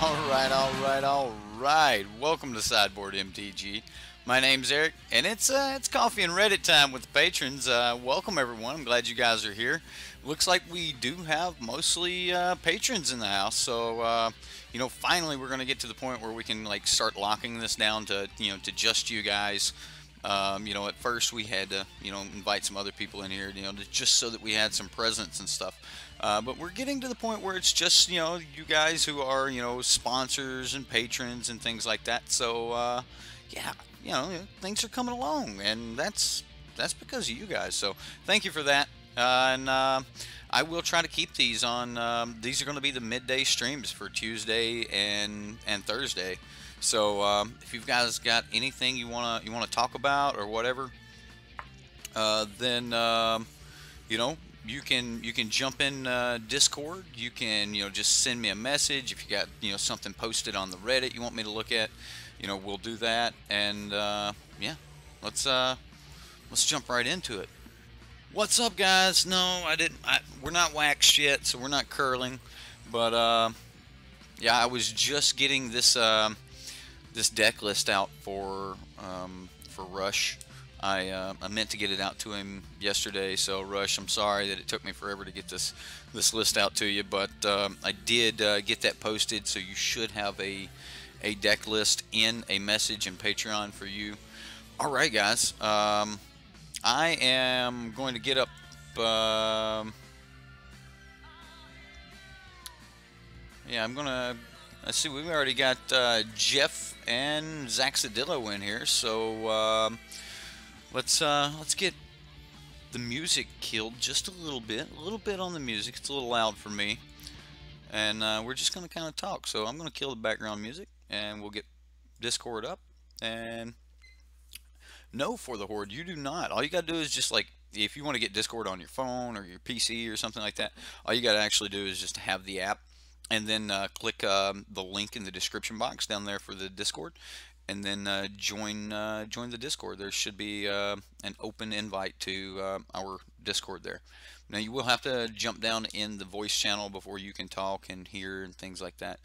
All right. Welcome to Sideboardmtg. My name's Eric, and it's coffee and Reddit time with the patrons. Welcome everyone. I'm glad you guys are here. Looks like we do have mostly patrons in the house, so finally we're gonna get to the point where we can like start locking this down to to just you guys. At first we had to, invite some other people in here, just so that we had some presence and stuff. But we're getting to the point where it's just, you guys who are, sponsors and patrons and things like that. So, yeah, things are coming along, and that's because of you guys. So, thank you for that. I will try to keep these on. These are going to be the midday streams for Tuesday and Thursday. So if you guys got anything you wanna talk about or whatever, then you can jump in Discord. You can just send me a message if you got something posted on the Reddit you want me to look at. We'll do that, and yeah, let's jump right into it. What's up, guys? No, we're not waxed yet, so we're not curling, but yeah, I was just getting this. This deck list out for Rush. I meant to get it out to him yesterday, so Rush, I'm sorry that it took me forever to get this list out to you, but I did get that posted, so you should have a deck list in a message in Patreon for you. All right, guys. I am going to get up. Yeah, I'm gonna. Let's see. We've already got Jeff and Zaxadillo in here, so let's get the music killed just a little bit on the music. It's a little loud for me, and we're just gonna kind of talk. So I'm gonna kill the background music, and we'll get Discord up. And no, for the Horde, you do not. All you gotta do is just like, if you want to get Discord on your phone or your PC or something like that, all you gotta actually do is just have the app, and then click the link in the description box down there for the Discord, and then join the Discord. There should be an open invite to our Discord there. Now you will have to jump down in the voice channel before you can talk and hear and things like that,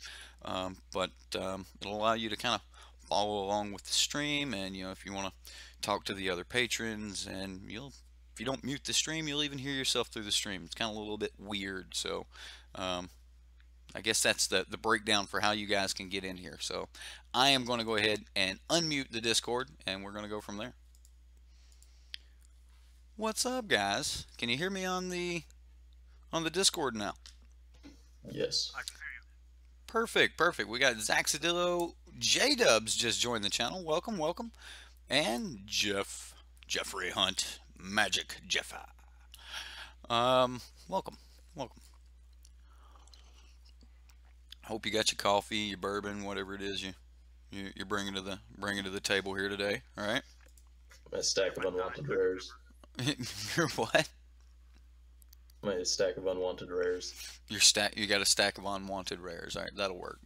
but it'll allow you to kind of follow along with the stream, and if you want to talk to the other patrons, and if you don't mute the stream, you'll even hear yourself through the stream. It's kind of a little bit weird, so I guess that's the breakdown for how you guys can get in here. So I am going to go ahead and unmute the Discord, and we're going to go from there. What's up, guys? Can you hear me on the Discord now? Yes. I can hear you. Perfect. We got Zaxadillo, J-Dubs just joined the channel. Welcome. And Jeffrey Hunt, Magic Jeffa. Welcome. Hope you got your coffee, your bourbon, whatever it is you're bringing to the table here today. All right. My stack of unwanted rares. Your what? My stack of unwanted rares. You got a stack of unwanted rares. All right, that'll work.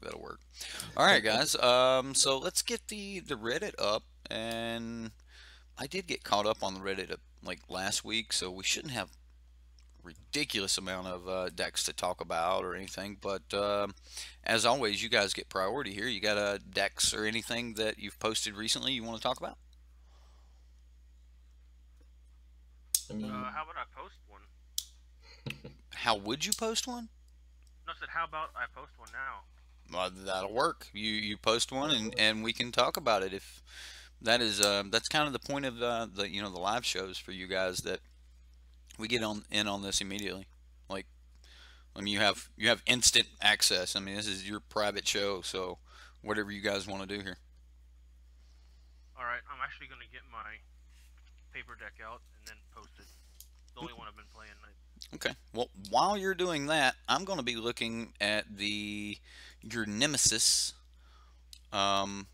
All right, guys. So let's get the Reddit up, and I did get caught up on the Reddit like last week, so we shouldn't have ridiculous amount of decks to talk about or anything, but as always, you guys get priority here. You got decks or anything that you've posted recently you want to talk about? I mean, how about I post one? How would you post one? No, I said how about I post one now? Well, that'll work. You post one, and we can talk about it. If that is that's kind of the point of the live shows for you guys, that we get in on this immediately. Like, I mean, you have instant access. I mean, this is your private show, so whatever you guys want to do here. All right, I'm actually gonna get my paper deck out and then post it. The only one I've been playing. Okay. Well, while you're doing that, I'm going to be looking at your Nemesis deck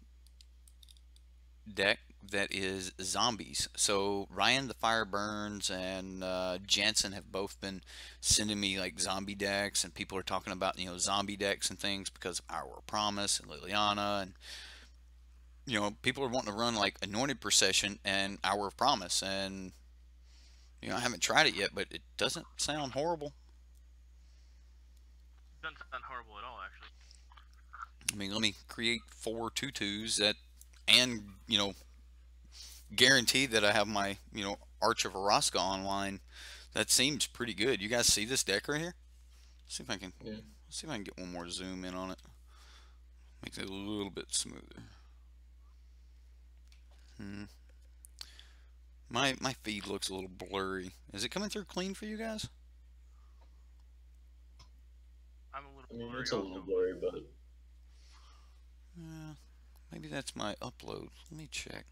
that is zombies. So Ryan the Fire Burns and Jansen have both been sending me like zombie decks, and people are talking about zombie decks and things because of Hour of Promise and Liliana, and people are wanting to run like Anointed Procession and Hour of Promise, and I haven't tried it yet, but it doesn't sound horrible. Doesn't sound horrible at all, actually. I mean, let me create 4 2/2s that, and guarantee that I have my Arch of Araska online. That seems pretty good. You guys see this deck right here? See if I can Yeah. see if I can get one more zoom in on it. Makes it a little bit smoother. My feed looks a little blurry. Is it coming through clean for you guys? I'm a little I mean, blurry it's a also. little blurry, but Maybe that's my upload. Let me check.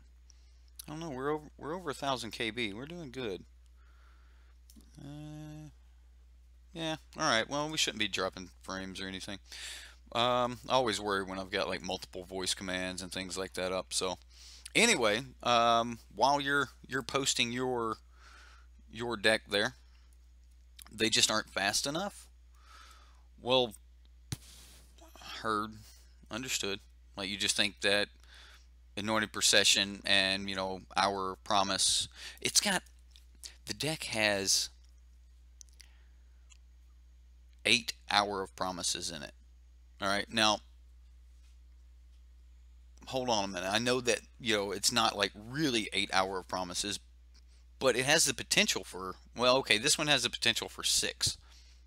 I don't know. We're over 1,000 KB. We're doing good. Yeah. All right. Well, we shouldn't be dropping frames or anything. I always worry when I've got like multiple voice commands and things like that up. So anyway, while you're posting your deck there, they just aren't fast enough. Well, heard, understood. Like you just think that Anointed Procession and Hour of Promise, the deck has 8 Hour of Promises in it. All right, now hold on a minute. I know that it's not like really 8 Hour of Promises, but it has the potential for, well, okay, this one has the potential for 6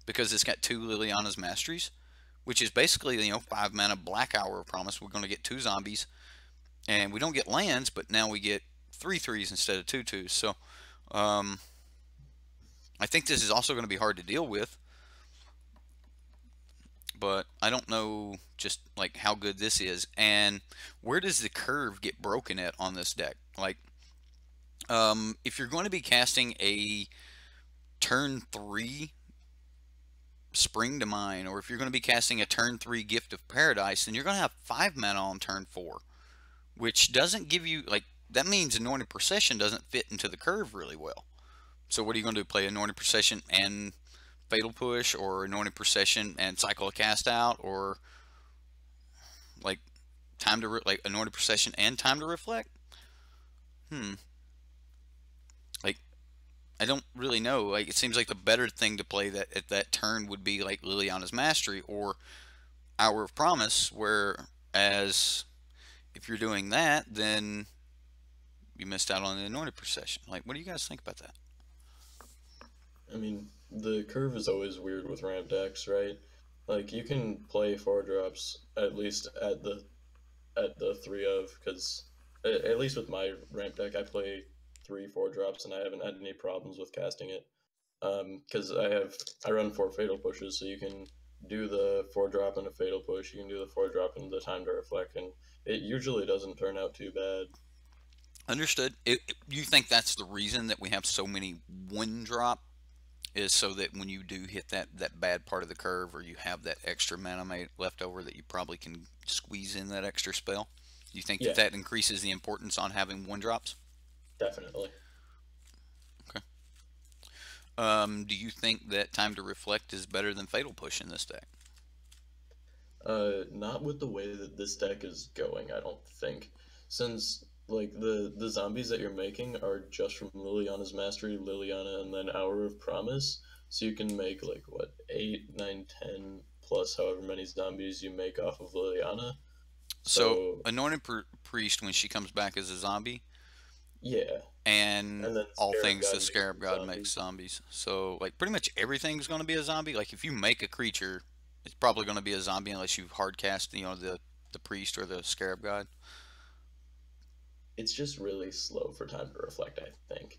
because it's got 2 Liliana's Masteries, which is basically 5 mana Black Hour of Promise. We're going to get 2 zombies, and we don't get lands, but now we get 3 3s instead of 2 2s. So I think this is also going to be hard to deal with, but I don't know just like how good this is, and where does the curve get broken at on this deck. Like if you're going to be casting a turn 3 Spring to Mine, or if you're going to be casting a turn 3 Gift of Paradise, then you're going to have 5 mana on turn 4, which doesn't give you, like, that means Anointed Procession doesn't fit into the curve really well. So what are you going to do? Play Anointed Procession and Fatal Push, or Anointed Procession and Cycle of Cast Out, or like like Anointed Procession and Time to Reflect? Like, I don't really know. Like, it seems like the better thing to play that at that turn would be like Liliana's Mastery or Hour of Promise, whereas if you're doing that, then you missed out on the Anointed Procession. Like, what do you guys think about that? I mean, the curve is always weird with ramp decks, right? Like you can play 4 drops at least at the 3 of, because at least with my ramp deck, I play 3 4 drops and I haven't had any problems with casting it. Because I run 4 fatal pushes, so you can do the 4 drop and a fatal push. You can do the 4 drop and the time to reflect, and it usually doesn't turn out too bad. Understood. You think that's the reason that we have so many 1-drop, is so that when you do hit that bad part of the curve, or you have that extra mana left over, that you probably can squeeze in that extra spell? You think Yeah, that increases the importance on having 1-drops? definitely. Okay. Do you think that Time to Reflect is better than Fatal Push in this deck? Not with the way that this deck is going, I don't think. Since like the zombies that you're making are just from Liliana's Mastery, Liliana, and then Hour of Promise. So you can make like what 8, 9, 10 plus however many zombies you make off of Liliana. So So Anointed Priest, when she comes back as a zombie, yeah, and and then all Scarab things God the makes Scarab God makes zombies. zombies. So like pretty much everything's going to be a zombie. Like if you make a creature, it's probably going to be a zombie unless you hard cast the priest or the Scarab God. It's just really slow for time to reflect, I think.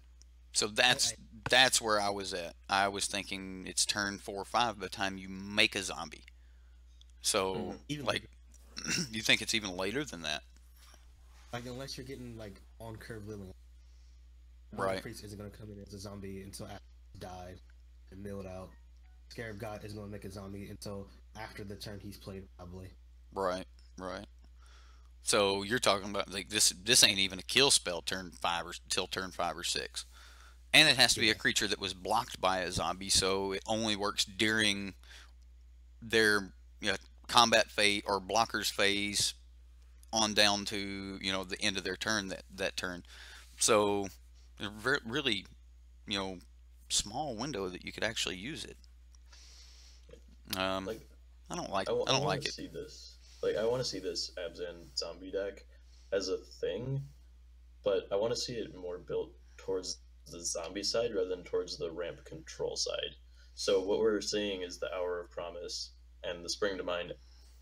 So that's where I was at. I was thinking it's turn 4 or 5 by the time you make a zombie. So Mhm. Even like, later. you think it's even later than that? Like unless you're getting like on curve Lily, the Right, priest isn't gonna come in as a zombie until after he's died and milled out. Scarab God isn't gonna make a zombie until after the turn he's played, probably. right, right. So you're talking about like this ain't even a kill spell turn 5 or till turn 5 or 6. And it has to be a Yeah. creature that was blocked by a zombie, so it only works during their combat phase or blockers phase on down to the end of their turn, that turn. So a really you know small window that you could actually use it. Um, Like I don't like I I don't want like to it. see this. like I want to see this Abzan zombie deck as a thing, but I want to see it more built towards the zombie side rather than towards the ramp control side. So what we're seeing is the Hour of Promise and the Spring to Mind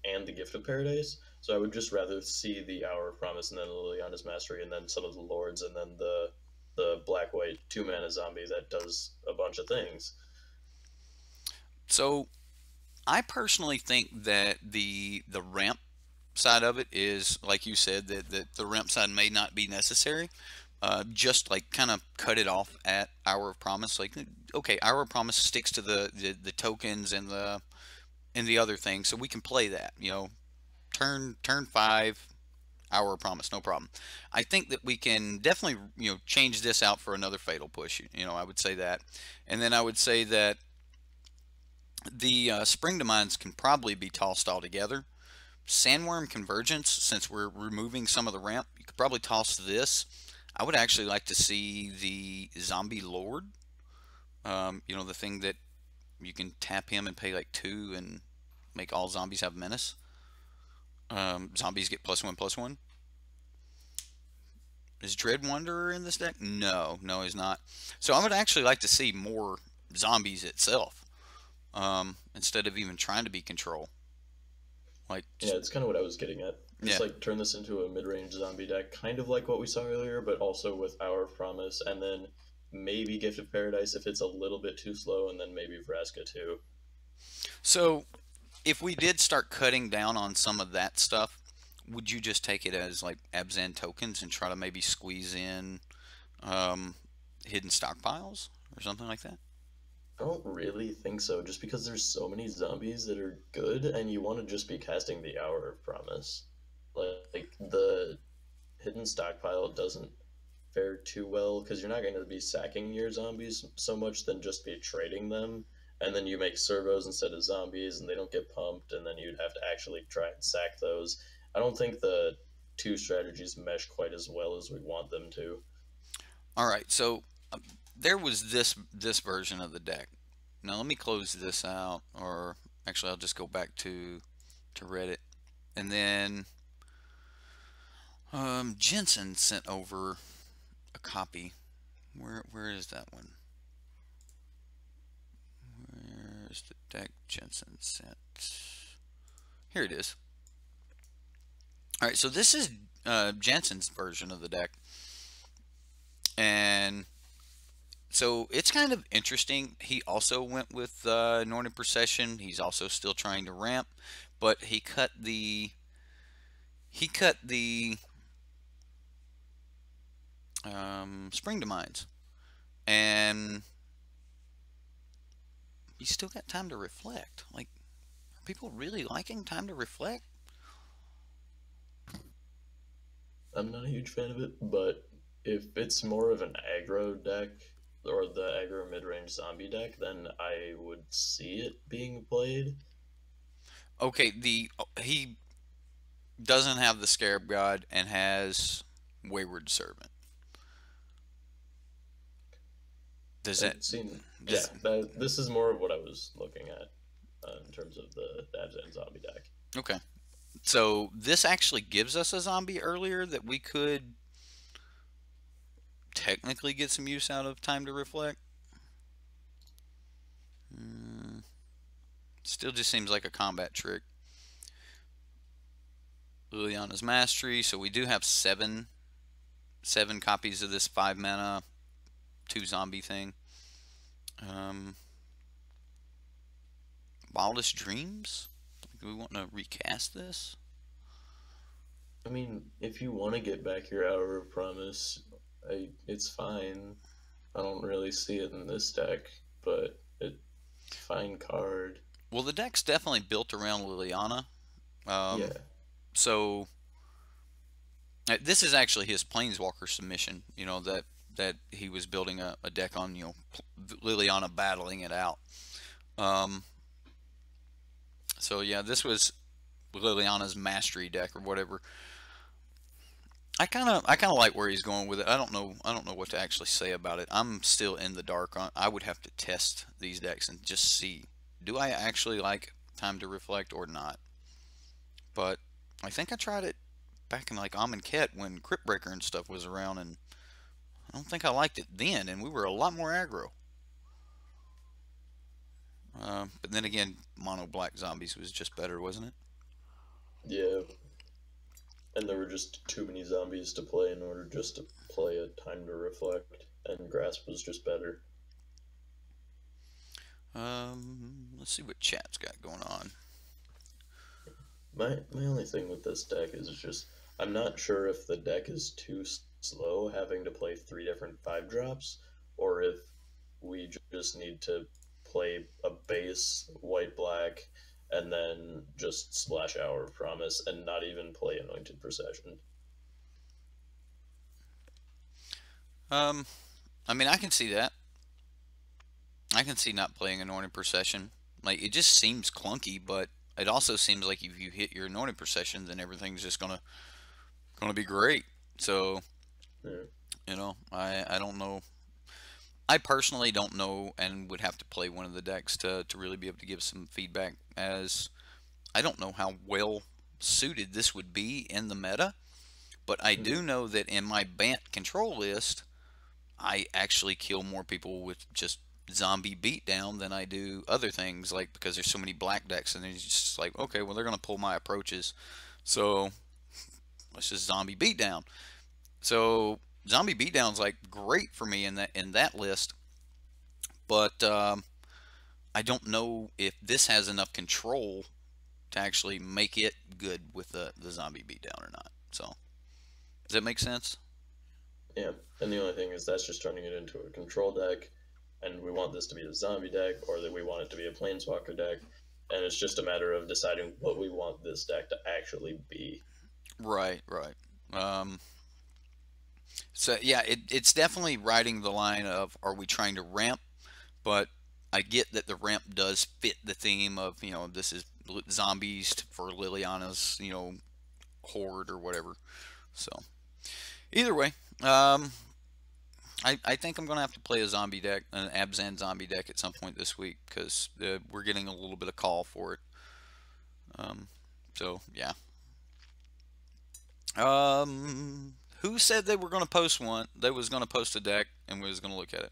and the Gift of Paradise. So I would just rather see the Hour of Promise and then Liliana's Mastery and then some of the Lords and then the black white 2 mana zombie that does a bunch of things. So I personally think that the ramp side of it is, like you said, that the ramp side may not be necessary. Just like kind of cut it off at Hour of Promise. Like, okay, Hour of Promise sticks to the tokens and the other things, so we can play that. You know, turn 5, Hour of Promise, no problem. I think that we can definitely change this out for another Fatal Push. I would say that, and then I would say that the Spring to Minds can probably be tossed all together. Sandworm Convergence, since we're removing some of the ramp, you could probably toss this. I would actually like to see the Zombie Lord. The thing that you can tap him and pay like 2 and make all zombies have menace. Zombies get +1/+1. Is Dread Wanderer in this deck? No, he's not. So I would actually like to see more zombies itself, instead of even trying to be control. Like, yeah, it's kind of what I was getting at. Just like turn this into a mid-range zombie deck, kind of like what we saw earlier, but also with Hour of Promise, and then maybe Gift of Paradise if it's a little bit too slow, and then maybe Vraska too. So, if we did start cutting down on some of that stuff, would you just take it as like Abzan tokens and try to maybe squeeze in hidden stockpiles or something like that? I don't really think so, just because there's so many zombies that are good, and you want to just be casting the Hour of Promise. Like the hidden stockpile doesn't fare too well, because you're not going to be sacking your zombies so much than just be trading them, and then you make servos instead of zombies, and they don't get pumped, and then you'd have to actually try and sack those. I don't think the two strategies mesh quite as well as we want them to. All right, so there was this version of the deck. Now let me close this out, or actually I'll just go back to Reddit, and then Jensen sent over a copy. Where is that one? Where's the deck Jensen sent? Here it is. All right, so this is Jensen's version of the deck, and so it's kind of interesting. He also went with Northern Procession. He's also still trying to ramp, but he cut the Spring to Minds, and you still got Time to Reflect. Like, are people really liking Time to Reflect? I'm not a huge fan of it, but if it's more of an aggro deck or the aggro mid-range zombie deck, then I would see it being played. Okay, he doesn't have the Scarab God and has Wayward Servant. Does that seem? Yeah, this is more of what I was looking at in terms of the Abzan zombie deck. Okay, so this actually gives us a zombie earlier that we could technically get some use out of Time to Reflect. Still just seems like a combat trick. Liliana's Mastery, so we do have seven copies of this 5 mana 2 zombie thing. Wildest Dreams? Do we want to recast this? I mean, if you want to get back your Hour of Promise, it's fine. I don't really see it in this deck, but it's a fine card. Well, the deck's definitely built around Liliana. Yeah. So this is actually his Planeswalker submission. You know, that he was building a deck on, Liliana battling it out. So yeah, this was Liliana's Mastery deck or whatever. I kind of like where he's going with it. I don't know what to actually say about it. I'm still in the dark on. I would have to test these decks and just see, do I actually like Time to Reflect or not? But I think I tried it back in like Amonkhet when Crypt Breaker and stuff was around, and I don't think I liked it then, and we were a lot more aggro. But then again, Mono Black Zombies was just better, wasn't it? Yeah, and there were just too many zombies to play in order just to play a Time to Reflect, and Grasp was just better. Let's see what chat's got going on. My only thing with this deck is just I'm not sure if the deck is too slow having to play 3 different 5 drops, or if we just need to play a base white black and then just splash Hour of Promise and not even play Anointed Procession. I mean, I can see that. I can see not playing Anointed Procession. Like, it just seems clunky, but it also seems like if you hit your Anointed Procession, then everything's just gonna be great. So, Yeah. you know, I don't know. I personally don't know, and would have to play one of the decks to really be able to give some feedback, as I don't know how well suited this would be in the meta. But I do know that in my Bant control list, I actually kill more people with just zombie beatdown than I do other things, like because there's so many black decks, and it's just like, okay, well, they're gonna pull my approaches, so let's just zombie beatdown. So zombie beatdown's like great for me in that list, but I don't know if this has enough control to actually make it good with the zombie beatdown or not. So does that make sense? Yeah, and the only thing is that's just turning it into a control deck, and we want this to be a zombie deck, or that we want it to be a planeswalker deck, and it's just a matter of deciding what we want this deck to actually be. Right, right. So yeah, it's definitely riding the line of, are we trying to ramp? But I get that the ramp does fit the theme of, this is zombies for Liliana's, horde or whatever. So either way, I think I'm going to have to play a zombie deck, an Abzan zombie deck at some point this week, because we're getting a little bit of call for it. So yeah. Who said they were going to post one? They was going to post a deck and we was going to look at it.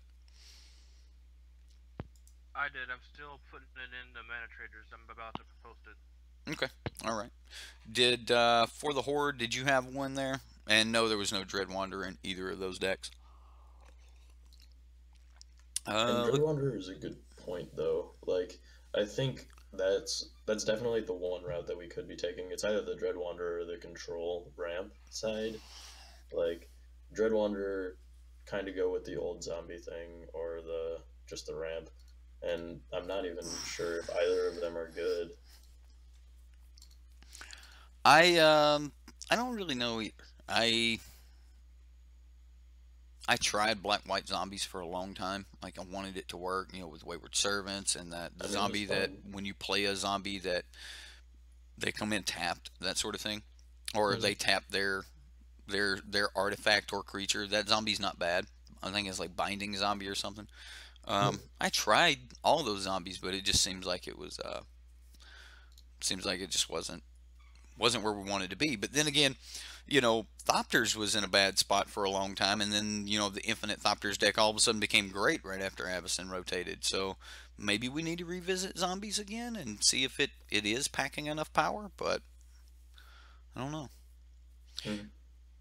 I did. I'm still putting it in the Manatraders. I'm about to post it. Okay. All right. Did for the Horde, did you have one there? And no, there was no Dread Wanderer in either of those decks. And Dread Wanderer is a good point, though. Like, I think that's definitely the one route that we could be taking. It's either the Dread Wanderer or the control ramp side. Like, Dread Wanderer, kind of go with the old zombie thing, or just the ramp. And I'm not even sure if either of them are good. I don't really know either. I tried Black White Zombies for a long time. Like, I wanted it to work, with Wayward Servants, and that the zombie that when you play a zombie that they come in tapped, that sort of thing, or they tap their artifact or creature. That zombie's not bad. I think it's like Binding Zombie or something. I tried all those zombies, but it just seems like it was just wasn't where we wanted to be. But then again, Thopters was in a bad spot for a long time, and then the Infinite Thopters deck all of a sudden became great right after Avacyn rotated. So maybe we need to revisit zombies again and see if it is packing enough power. But I don't know.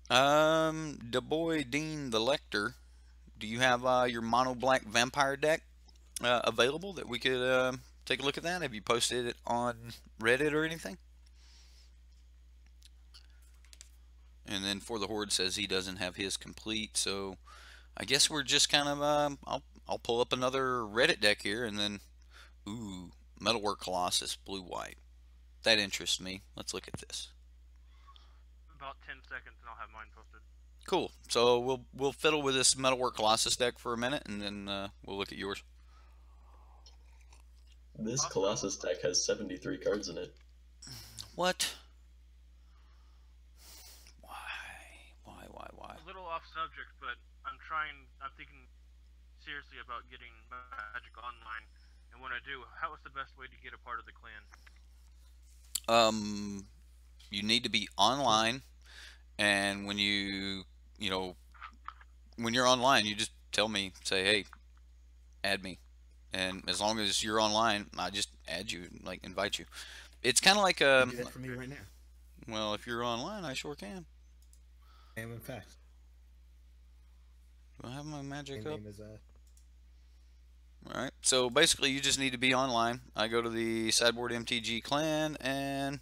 Da Boy Dean the Lector, do you have your mono black vampire deck available that we could take a look at that? Have you posted it on Reddit or anything? And then For the Horde says he doesn't have his complete, so I guess we're just kind of I'll pull up another Reddit deck here, and then Metalwork Colossus blue white. That interests me. Let's look at this. About 10 seconds and I'll have mine posted. Cool. So we'll fiddle with this Metalwork Colossus deck for a minute, and then we'll look at yours. This Colossus deck has 73 cards in it. What? Why? A little off subject, but I'm thinking seriously about getting Magic Online, and when I do, how is the best way to get a part of the clan? You need to be online, and when you know, when you're online, you just tell me, say, hey, add me. And as long as you're online, I just add you, like invite you. It's kind of like You do that for me right now. well, if you're online, I sure can. I am in fact. Do I have my magic Same up? name as All right. So basically, you just need to be online. I go to the Sideboardmtg clan and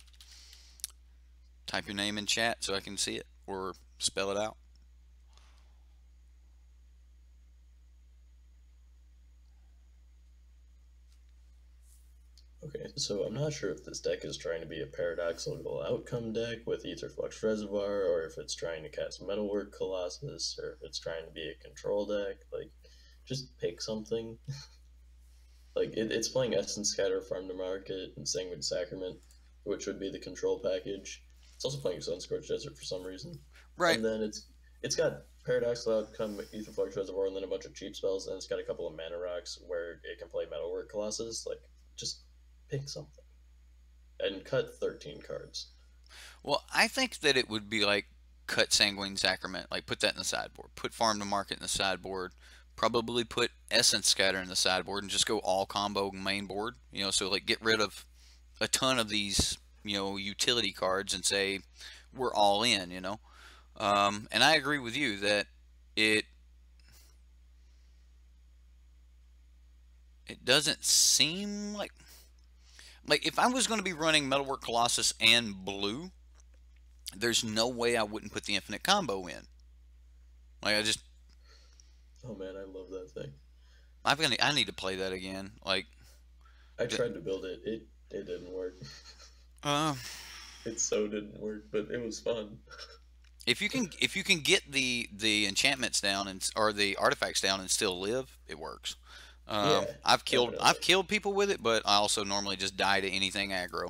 type your name in chat so I can see it or spell it out. Okay, so I'm not sure if this deck is trying to be a paradoxical outcome deck with Aetherflux Reservoir, or if it's trying to cast Metalwork Colossus, or if it's trying to be a control deck. Like, just pick something. Like, it's playing Essence Scatter, Farm to Market, and Sanguine Sacrament, which would be the control package. It's also playing Sunscorched Desert for some reason. Right. And then it's got Paradoxical Outcome, Aetherflux Reservoir, and then a bunch of cheap spells, and it's got a couple of mana rocks where it can play Metalwork Colossus. Like, just pick something. And cut 13 cards. Well, I think that it would be like cut Sanguine Sacrament, like put that in the sideboard, put Farm to Market in the sideboard, probably put Essence Scatter in the sideboard, and just go all combo main board. You know, so like get rid of a ton of these, you know, utility cards and say we're all in. You know, and I agree with you that it doesn't seem like if I was going to be running Metalwork Colossus and blue, there's no way I wouldn't put the infinite combo in. Like Oh man, I love that thing. I need to play that again. Like I tried to build it. It didn't work. uh, It so didn't work, but it was fun. if you can get the enchantments down or the artifacts down and still live, it works. Yeah, I've definitely. killed people with it, but I also normally just die to anything aggro.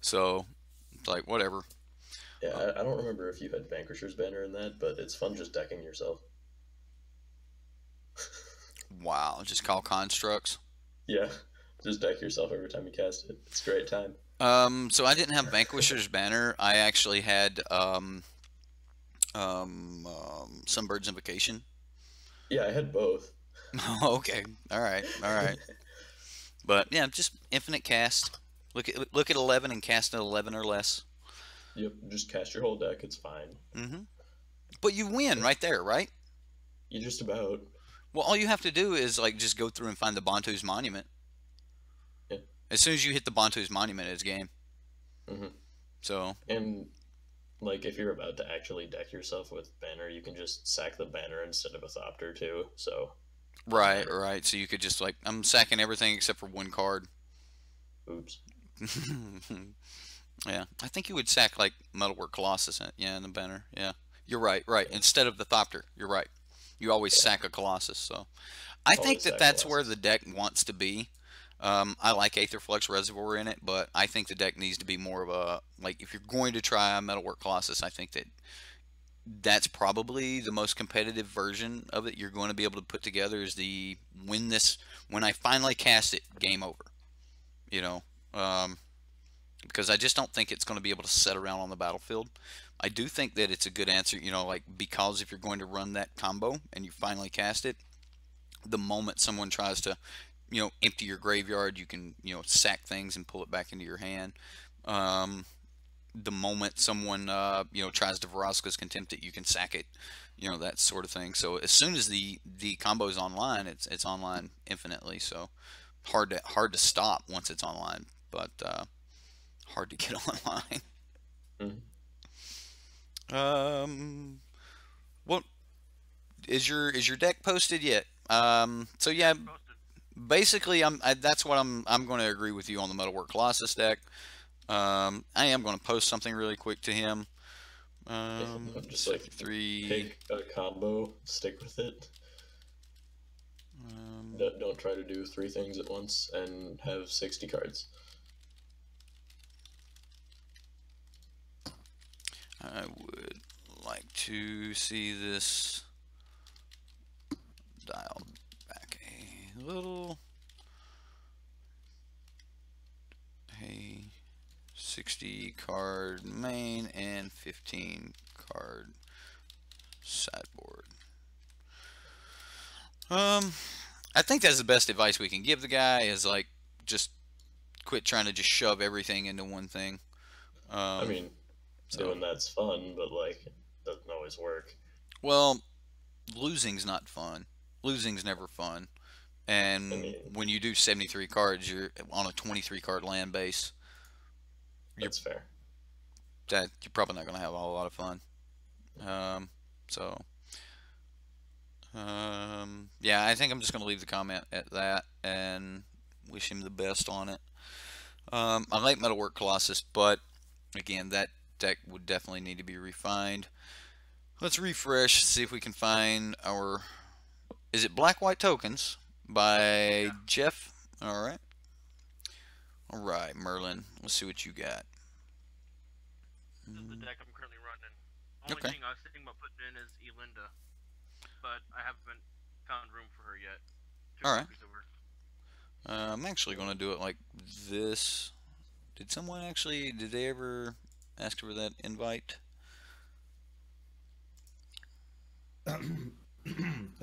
So it's like whatever. Yeah, I don't remember if you had Vanquisher's Banner in that, but it's fun just decking yourself. Wow, just call constructs. Yeah, just deck yourself every time you cast it. It's a great time. So I didn't have Vanquisher's Banner. I actually had Sunbird's Invocation. Yeah, I had both. Okay, all right. But yeah, just infinite cast. Look at 11 and cast at 11 or less. Yep, just cast your whole deck. It's fine. But you win right there, right? You just about. Well, all you have to do is like just go through and find the Bantu's Monument. Yeah. As soon as you hit the Bantu's Monument, it's game. Mhm. So. And like, if you're about to actually deck yourself with Banner, you can just sack the Banner instead of a Thopter too. So. Right. So you could just like I'm sacking everything except for one card. Oops. Yeah, I think you would sack like Metalwork Colossus in the Banner. Yeah, you're right. Instead of the Thopter, you're right. You always sack a Colossus. So I think Always that sack that's Colossus. where the deck wants to be. I like Aetherflux Reservoir in it, but I think the deck needs to be more of a like if you're going to try a Metalwork Colossus, I think that's probably the most competitive version of it you're going to be able to put together is the when I finally cast it, game over. You know, because I just don't think it's going to be able to sit around on the battlefield. I do think that it's a good answer, you know, like because if you're going to run that combo and you finally cast it, the moment someone tries to, you know, empty your graveyard, you can, you know, sack things and pull it back into your hand. The moment someone, you know, tries to Vraska's Contempt it, you can sack it, you know, that sort of thing. So as soon as the combo is online, it's online infinitely. So hard to stop once it's online, but hard to get online. What is your deck posted yet? So yeah, basically that's what I'm going to agree with you on the Metalwork Colossus deck. I am going to post something really quick to him. Just like pick a combo, stick with it. Don't try to do 3 things at once and have 60 cards. I would like to see this dialed back a little. Hey, 60 card main and 15 card sideboard. I think that's the best advice we can give the guy is like just quit trying to just shove everything into one thing. I mean, doing that's fun, but like doesn't always work. Well, losing's not fun. Losing's never fun. And I mean, when you do 73 cards, you're on a 23 card land base. That's fair. That you're probably not going to have a whole lot of fun. Yeah, I think I'm just going to leave the comment at that and wish him the best on it. I like Metalwork Colossus, but again, that deck would definitely need to be refined. Let's refresh, see if we can find our... Is it Black White Tokens by Jeff? Alright. Alright, Merlin. Let's see what you got. This is the deck I'm currently running. Only thing I was thinking about putting in is Elinda, but I haven't found room for her yet. Alright. I'm actually going to do it like this. Did they ever ask for that invite? That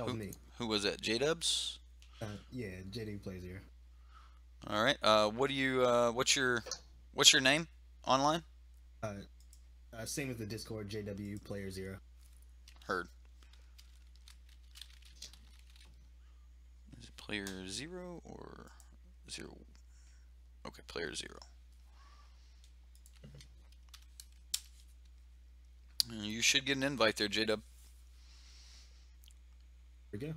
was me. Who was that? J-Dubs? Yeah, JD plays here. All right. What's your name online? Same as the Discord, JW Player 0. Heard. Is it Player 0 or 0? Okay, Player 0. You should get an invite there, J-Dub. There we go.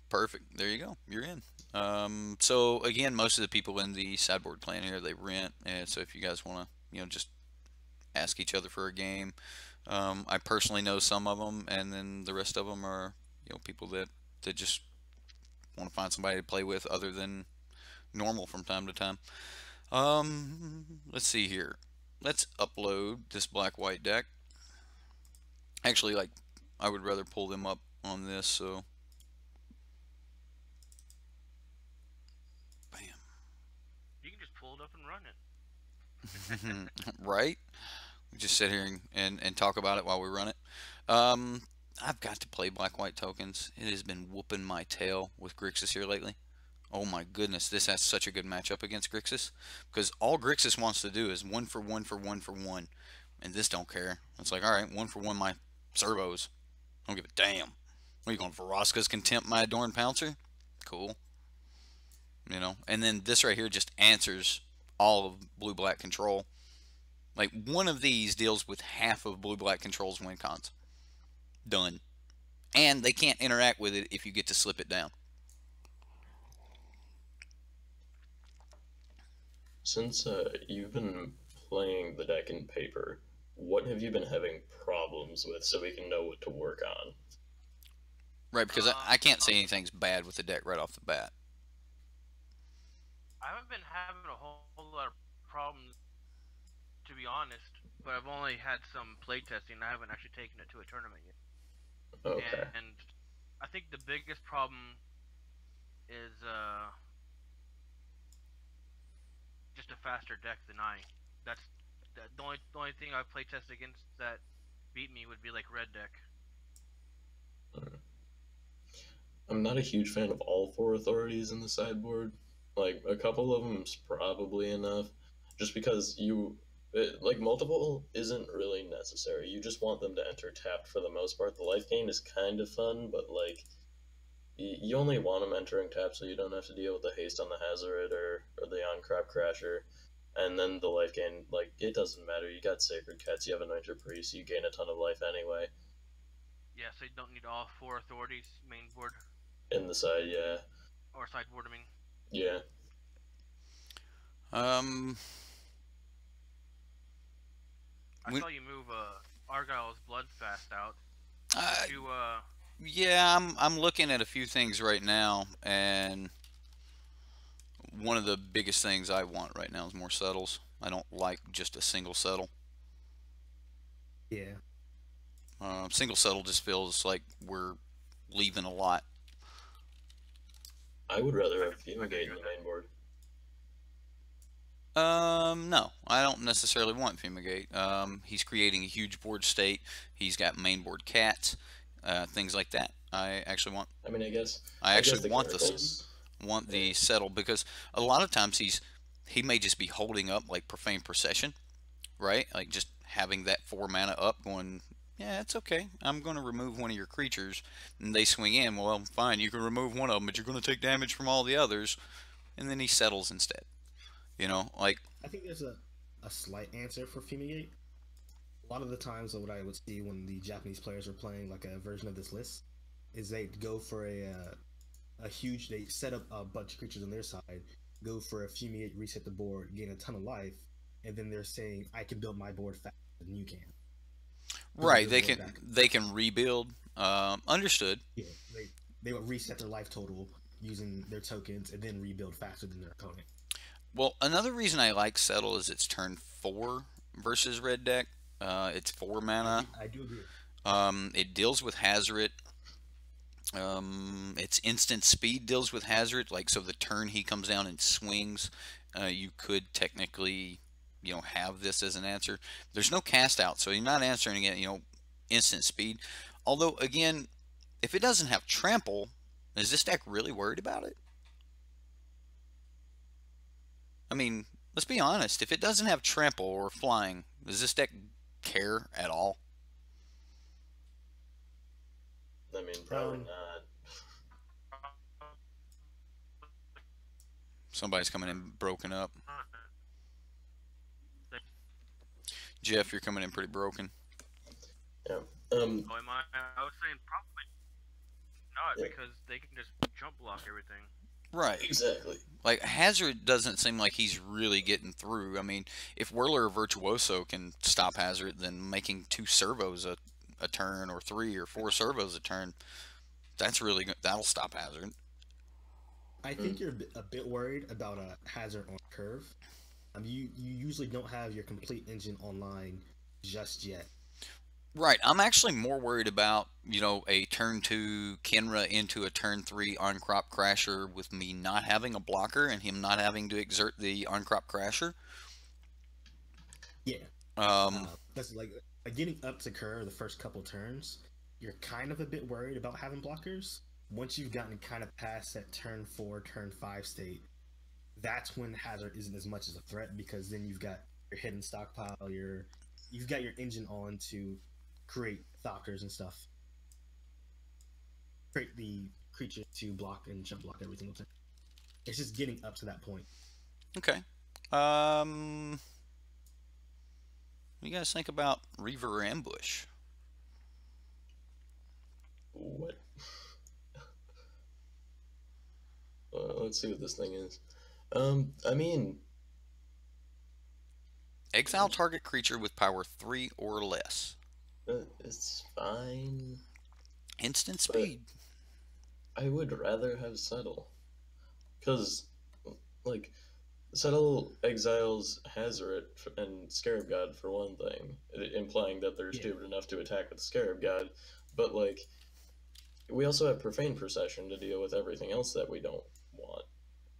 Perfect. There you go. You're in. So again, most of the people in the sideboard clan here, they rent, and so if you guys want to, just ask each other for a game. I personally know some of them, and then the rest of them are, people that just want to find somebody to play with other than normal from time to time. Let's see here. Let's upload this black-white deck. Actually, I would rather pull them up on this, so... Bam. You can just pull it up and run it. Right? We just sit here and talk about it while we run it. I've got to play black-white tokens. It has been whooping my tail with Grixis here lately. Oh my goodness, this has such a good matchup against Grixis. Because all Grixis wants to do is 1 for 1 for 1 for 1. And this don't care. It's like, alright, 1 for 1 my servos. I don't give a damn. What are you going, Vraska's Contempt my Adorned Pouncer? Cool. And then this right here just answers all of blue-black control. Like, one of these deals with half of blue-black control's win cons. Done. And they can't interact with it if you get to slip it down. Since you've been playing the deck in paper, what have you been having problems with so we can know what to work on? Right, because I can't say anything's bad with the deck right off the bat. I haven't been having a whole lot of problems, to be honest, but I've only had some playtesting. I haven't actually taken it to a tournament yet. Okay. And I think the biggest problem is just a faster deck than the only thing I've playtested against that beat me would be like red deck. I'm not a huge fan of all 4 authorities in the sideboard. Like, a couple of them's probably enough, just because multiple isn't really necessary. You just want them to enter tapped for the most part. The life gain is kind of fun, but you only want them entering tapped so you don't have to deal with the haste on the hazard or the on-crop crasher. And then the life gain, it doesn't matter. You got Sacred Cats, you have Anointer Priest, you gain a ton of life anyway. Yeah, so you don't need all 4 authorities main board. In the side, yeah. Or sideboard, I mean. Yeah. I saw you move Argyle's Bloodfast out. Yeah, I'm looking at a few things right now, and one of the biggest things I want right now is more settles. I don't like just a single settle. Yeah. Single settle just feels like we're leaving a lot. I would rather have Fumigate in the main board. No, I don't necessarily want Fumigate. He's creating a huge board state. He's got main board cats, things like that. I mean, I I guess actually the chemicals. want Yeah, the settle because a lot of times he may just be holding up like profane procession, right? Like just having that 4 mana up, going, yeah, it's okay. I'm going to remove one of your creatures, and they swing in. Well, fine, you can remove one of them, but you're going to take damage from all the others, and then he settles instead. Like I think there's a slight answer for Fumigate. A lot of the times, what I would see when the Japanese players are playing like a version of this list is they go for a huge. They set up a bunch of creatures on their side, go for a Fumigate, reset the board, gain a ton of life, and then they're saying, "I can build my board faster than you can." Building right, your board back. they can rebuild. Understood. Yeah, they would reset their life total using their tokens and then rebuild faster than their opponent. Well, another reason I like Settle is it's turn 4 versus red deck. It's 4 mana. I do agree. It deals with Hazard. Its instant speed deals with Hazard. Like, so the turn he comes down and swings, you could technically, have this as an answer. There's no cast out, so you're not answering it, instant speed. Although, again, if it doesn't have trample, is this deck really worried about it? I mean, let's be honest. If it doesn't have trample or flying, does this deck care at all? I mean, probably Um, not. Somebody's coming in broken up. Jeff, you're coming in pretty broken. Yeah. Oh, am I? I was saying probably not Yeah. because they can just jump block everything. Right. Exactly. Like, Hazard doesn't seem like he's really getting through. I mean, if Whirler or Virtuoso can stop Hazard, then making 2 servos a turn or 3 or 4 servos a turn, that's really good. That'll stop Hazard. I think you're a bit worried about a Hazard on curve. You usually don't have your complete engine online just yet. Right. I'm actually more worried about, a turn 2 Kenra into a turn 3 on crop crasher with me not having a blocker and him not having to exert the on crop crasher. Yeah, Um, that's like getting up to curve the first couple turns. You're kind of a bit worried about having blockers. Once you've gotten kind of past that turn 4, turn 5 state, that's when Hazard isn't as much as a threat because then you've got your hidden stockpile, you've got your engine on to create Thokers and stuff. Create the creature to block and jump block every single turn. It's just getting up to that point. okay. What do you guys think about Reaver Ambush? What? Let's see what this thing is. I mean, Exile target creature with power 3 or less. it's fine. Instant But speed. I would rather have Settle. Because, like, Settle exiles Hazoret and Scarab God for one thing, implying that they're Yeah. stupid enough to attack with Scarab God. But, like, we also have Profane Procession to deal with everything else that we don't want,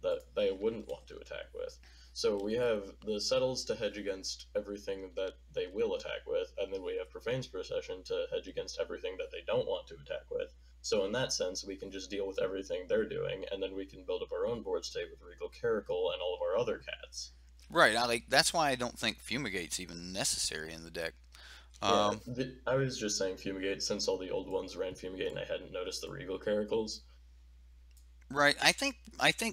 that they wouldn't want to attack with. So we have the Settles to hedge against everything that they will attack with, and then we have Profane's Procession to hedge against everything that they don't want to attack with. So in that sense, we can just deal with everything they're doing, and then we can build up our own board state with Regal Caracal and all of our other cats. Right. That's why I don't think Fumigate's even necessary in the deck. Yeah, I was just saying Fumigate since all the old ones ran Fumigate and I hadn't noticed the Regal Caracals. Right. I think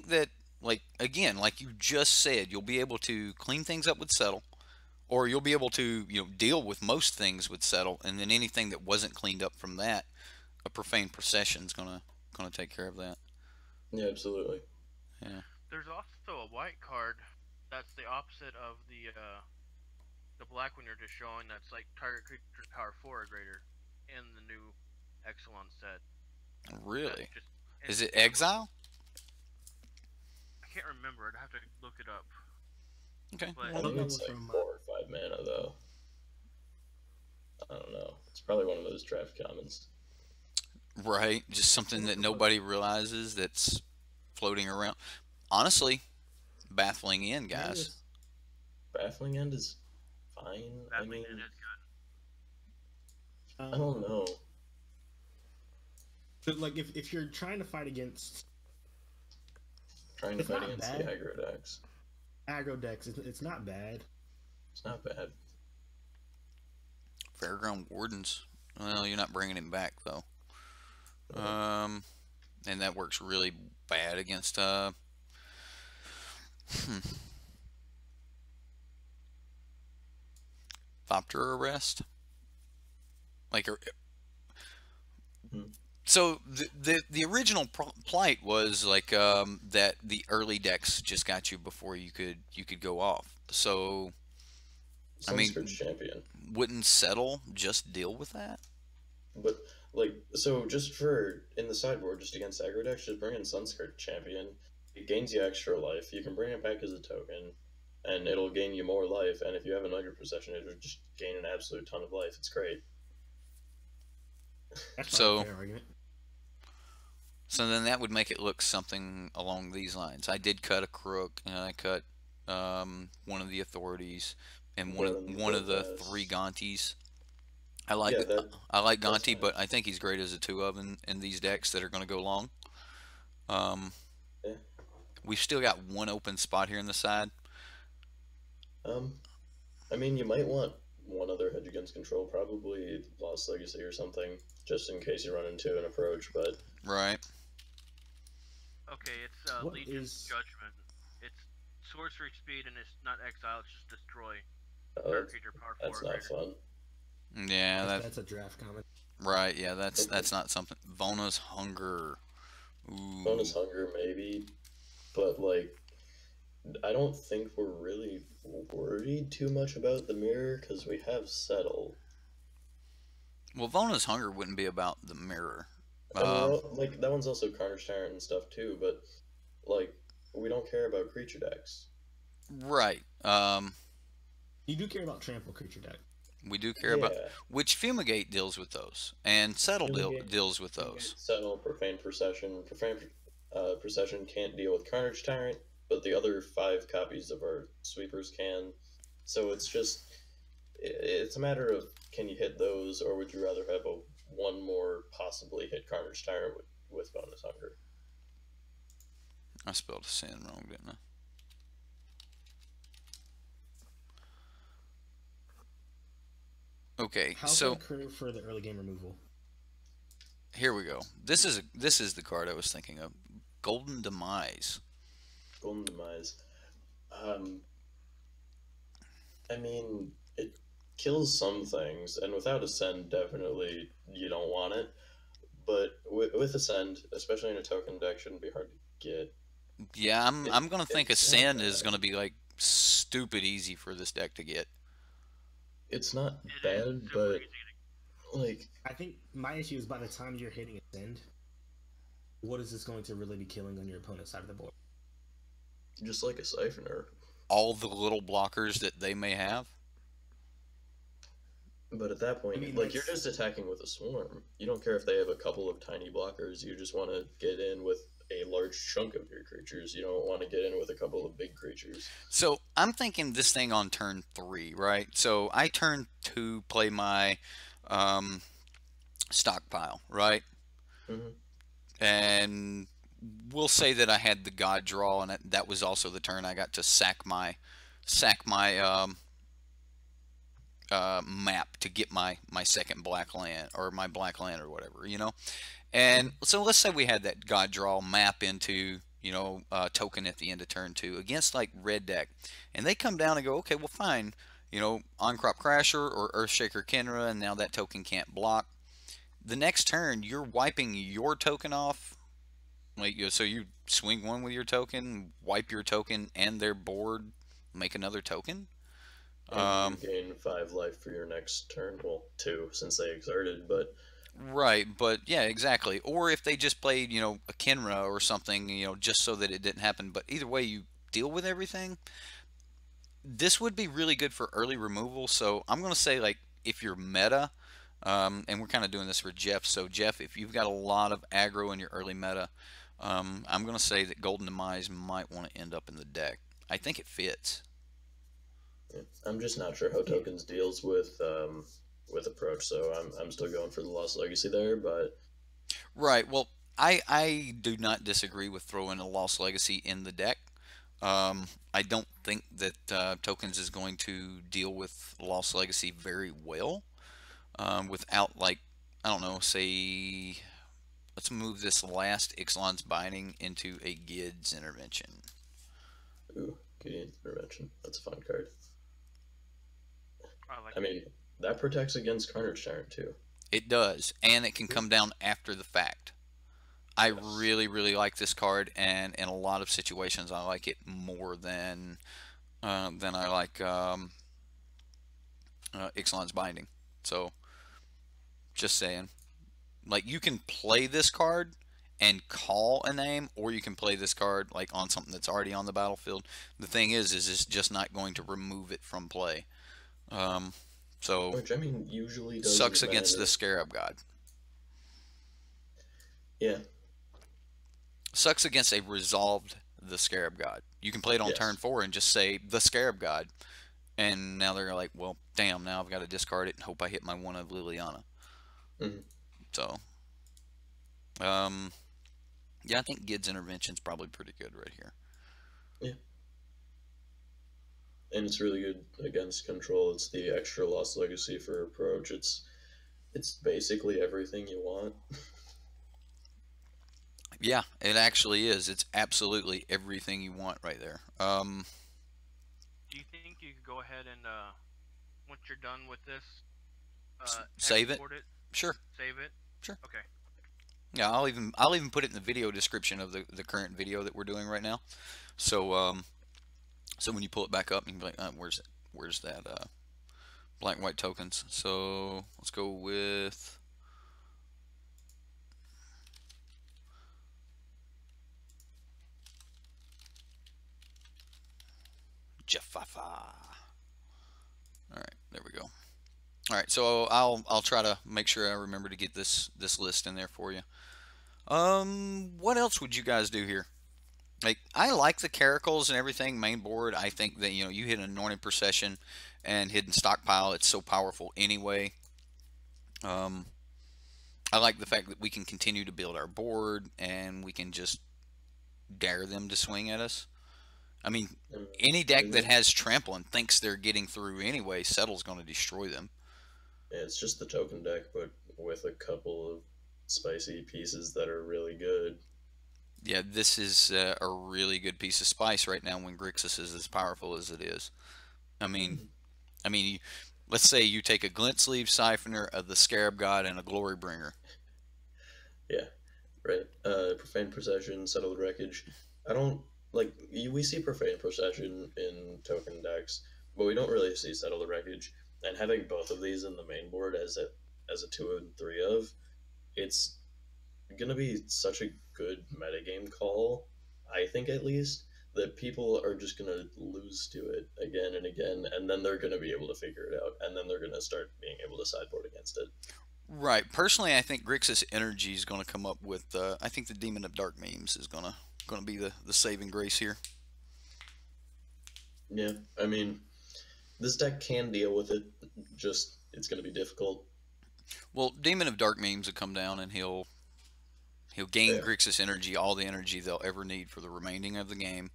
that, like, again, like you just said, you'll be able to clean things up with Settle, or you'll be able to, deal with most things with Settle, and then anything that wasn't cleaned up from that, a Profane Procession's gonna take care of that. Yeah, absolutely. Yeah. There's also a white card that's the opposite of the black one you're just showing. That's like target creature power 4 or greater in the new Exelon set. Really? Just Is it Exile? I can't remember. I'd have to look it up. Okay. But I thought think that it's was like from, 4 or 5 mana though. I don't know. It's probably one of those draft commons. Right. Just something that nobody realizes that's floating around. Honestly, baffling in, maybe guys. it's, Baffling End is fine. I Battling mean, End is good. I don't know. But like if you're trying to fight against Trying to It's fight not against bad. the aggro decks. aggro decks, it's not bad. It's not bad. Fairground Wardens. Well, you're not bringing him back though. And that works really bad against Thopter Arrest. Like, so the original plight was like that the early decks just got you before you could go off. So I mean, Sunscourge Champion. wouldn't Settle just deal with that? But, like, so just for in the sideboard, just against aggro decks, just bring in Sunscourge Champion. It gains you extra life. You can bring it back as a token, and it'll gain you more life. And if you have an under possession, it'll just gain an absolute ton of life. It's great. That's So- not a fair argument. So then that would make it look something along these lines. I did cut a Crook, and I cut one of the Authorities, and one of the 3 Gaunties. I like Yeah, I like that's Gaunty, fine. but I think he's great as a 2 of in these decks that are going to go long. Yeah. We've still got one open spot here in the side. I mean, you might want one other hedge against control, probably Lost Legacy or something, just in case you run into an approach. But Right. Okay, it's What Legion's is- Judgment. It's sorcery speed and it's not exile, it's just destroy. uh, Target creature power 4 that's or not greater. fun. Yeah, That's a draft comment. right. Yeah, that's not something. Vona's Hunger. Ooh. Bonus Hunger, maybe, but like, I don't think we're really worried too much about the mirror because we have Settle. Well, Vona's Hunger wouldn't be about the mirror. And like that one's also Carnage Tyrant and stuff too, but like we don't care about creature decks. Right. You do care about trample creature deck. We do care about Yeah. which Fumigate deals with those, and Settle Fumigate- deals with those. Settle, Profane Procession. Profane Procession can't deal with Carnage Tyrant, but the other 5 copies of our sweepers can. So it's just, it's a matter of can you hit those, or would you rather have one more possibly hit Carnage Tyrant with Bonus Hunger? I spelled sin wrong, didn't I? Okay, How so can I curve for the early game removal? here we go. This is the card I was thinking of. Golden Demise. Golden Demise. I mean, it kills some things, and without Ascend, definitely you don't want it. But with Ascend, especially in a token deck, shouldn't be hard to get. Yeah, I'm gonna think it's not Ascend is bad. gonna be like stupid easy for this deck to get. It's not It is bad, super but easy like, I think my issue is by the time you're hitting Ascend, what is this going to really be killing on your opponent's side of the board? just like a Siphoner. All the little blockers that they may have. But at that point, I mean, like, you're that's- just attacking with a swarm. You don't care if they have a couple of tiny blockers. You just want to get in with a large chunk of your creatures. You don't want to get in with a couple of big creatures. So I'm thinking this thing on turn 3, right? So I turn 2, play my stockpile, right? Mhm. And we'll say that I had the God draw, and that was also the turn I got to sack my map to get my second black land, or my black land, or whatever, you know. And so let's say we had that God draw map into, you know, token at the end of turn 2 against like red deck, and they come down and go, okay, well fine, you know, On-Crop Crasher or Earthshaker Kenra, and now that token can't block. The next turn, you're wiping your token off. Like, so you swing one with your token, wipe your token and their board, make another token. And you gain 5 life for your next turn. Well, 2 since they exerted, but Right, but yeah, exactly. Or if they just played, you know, a Kenra or something, you know, just so that it didn't happen. But either way, you deal with everything. This would be really good for early removal. So I'm going to say, like, if you're meta, and we're kind of doing this for Jeff. So Jeff, if you've got a lot of aggro in your early meta, I'm going to say that Golden Demise might want to end up in the deck. I think it fits. Yeah. I'm just not sure how tokens deals with approach, so I'm still going for the Lost Legacy there, but Right. Well, I do not disagree with throwing a Lost Legacy in the deck. I don't think that tokens is going to deal with Lost Legacy very well without, like, I don't know, say, let's move this last Ixalan's Binding into a Gid's Intervention. ooh, Gideon's Intervention. That's a fun card. I like I mean, that protects against Carnage Tyrant too. It does, and it can come down after the fact. I Yes. really, really like this card, and in a lot of situations, I like it more than I like Ixalan's Binding. So, just saying. Like, you can play this card and call a name, or you can play this card like on something that's already on the battlefield. The thing is it's just not going to remove it from play. So, Which I mean usually doesn't sucks against matter. the Scarab God. Yeah. Sucks against a resolved the Scarab God. You can play it on Yes. turn 4 and just say the Scarab God, and now they're like, well, damn, now I've got to discard it and hope I hit my one of Liliana. Mhm. So, yeah, I think Gid's Intervention's probably pretty good right here. And it's really good against control. It's the extra Lost Legacy for approach. It's basically everything you want. Yeah, it actually is. It's absolutely everything you want right there. Do you think you could go ahead and once you're done with this, Save it? export it, Sure. save it? Sure. Okay. Yeah, I'll even put it in the video description of the current video that we're doing right now. So so when you pull it back up, you can be like, where's that black and white tokens? So let's go with Jaffafa. All right, there we go. All right, so I'll try to make sure I remember to get this list in there for you. What else would you guys do here? Like, I like the caracals and everything, main board. I think that, you know, you hit an Anointed Procession and Hidden Stockpile. It's so powerful anyway. I like the fact that we can continue to build our board and we can just dare them to swing at us. I mean, any deck that has Trample and thinks they're getting through anyway, Settle's going to destroy them. Yeah, it's just the token deck, but with a couple of spicy pieces that are really good. Yeah, this is a really good piece of spice right now when Grixis is as powerful as it is. I mean, let's say you take a Glint Sleeve Siphoner, the Scarab God, and a Glory Bringer. Yeah, right. Profane Procession, Settled Wreckage. I don't like we see Profane Procession in token decks, but we don't really see Settled Wreckage. And having both of these in the main board as a 2 and 3 of, it's gonna be such a good metagame call, I think at least, that people are just gonna lose to it again and again, and then they're gonna be able to figure it out, and then they're gonna start being able to sideboard against it. Right. Personally, I think Grixis Energy is going to come up with. I think the Demon of Dark Memes is going to be the saving grace here. Yeah, I mean, this deck can deal with it. Just it's gonna be difficult. Well, Demon of Dark Memes will come down and he'll gain Yeah. Grixis Energy, all the energy they'll ever need for the remaining of the game,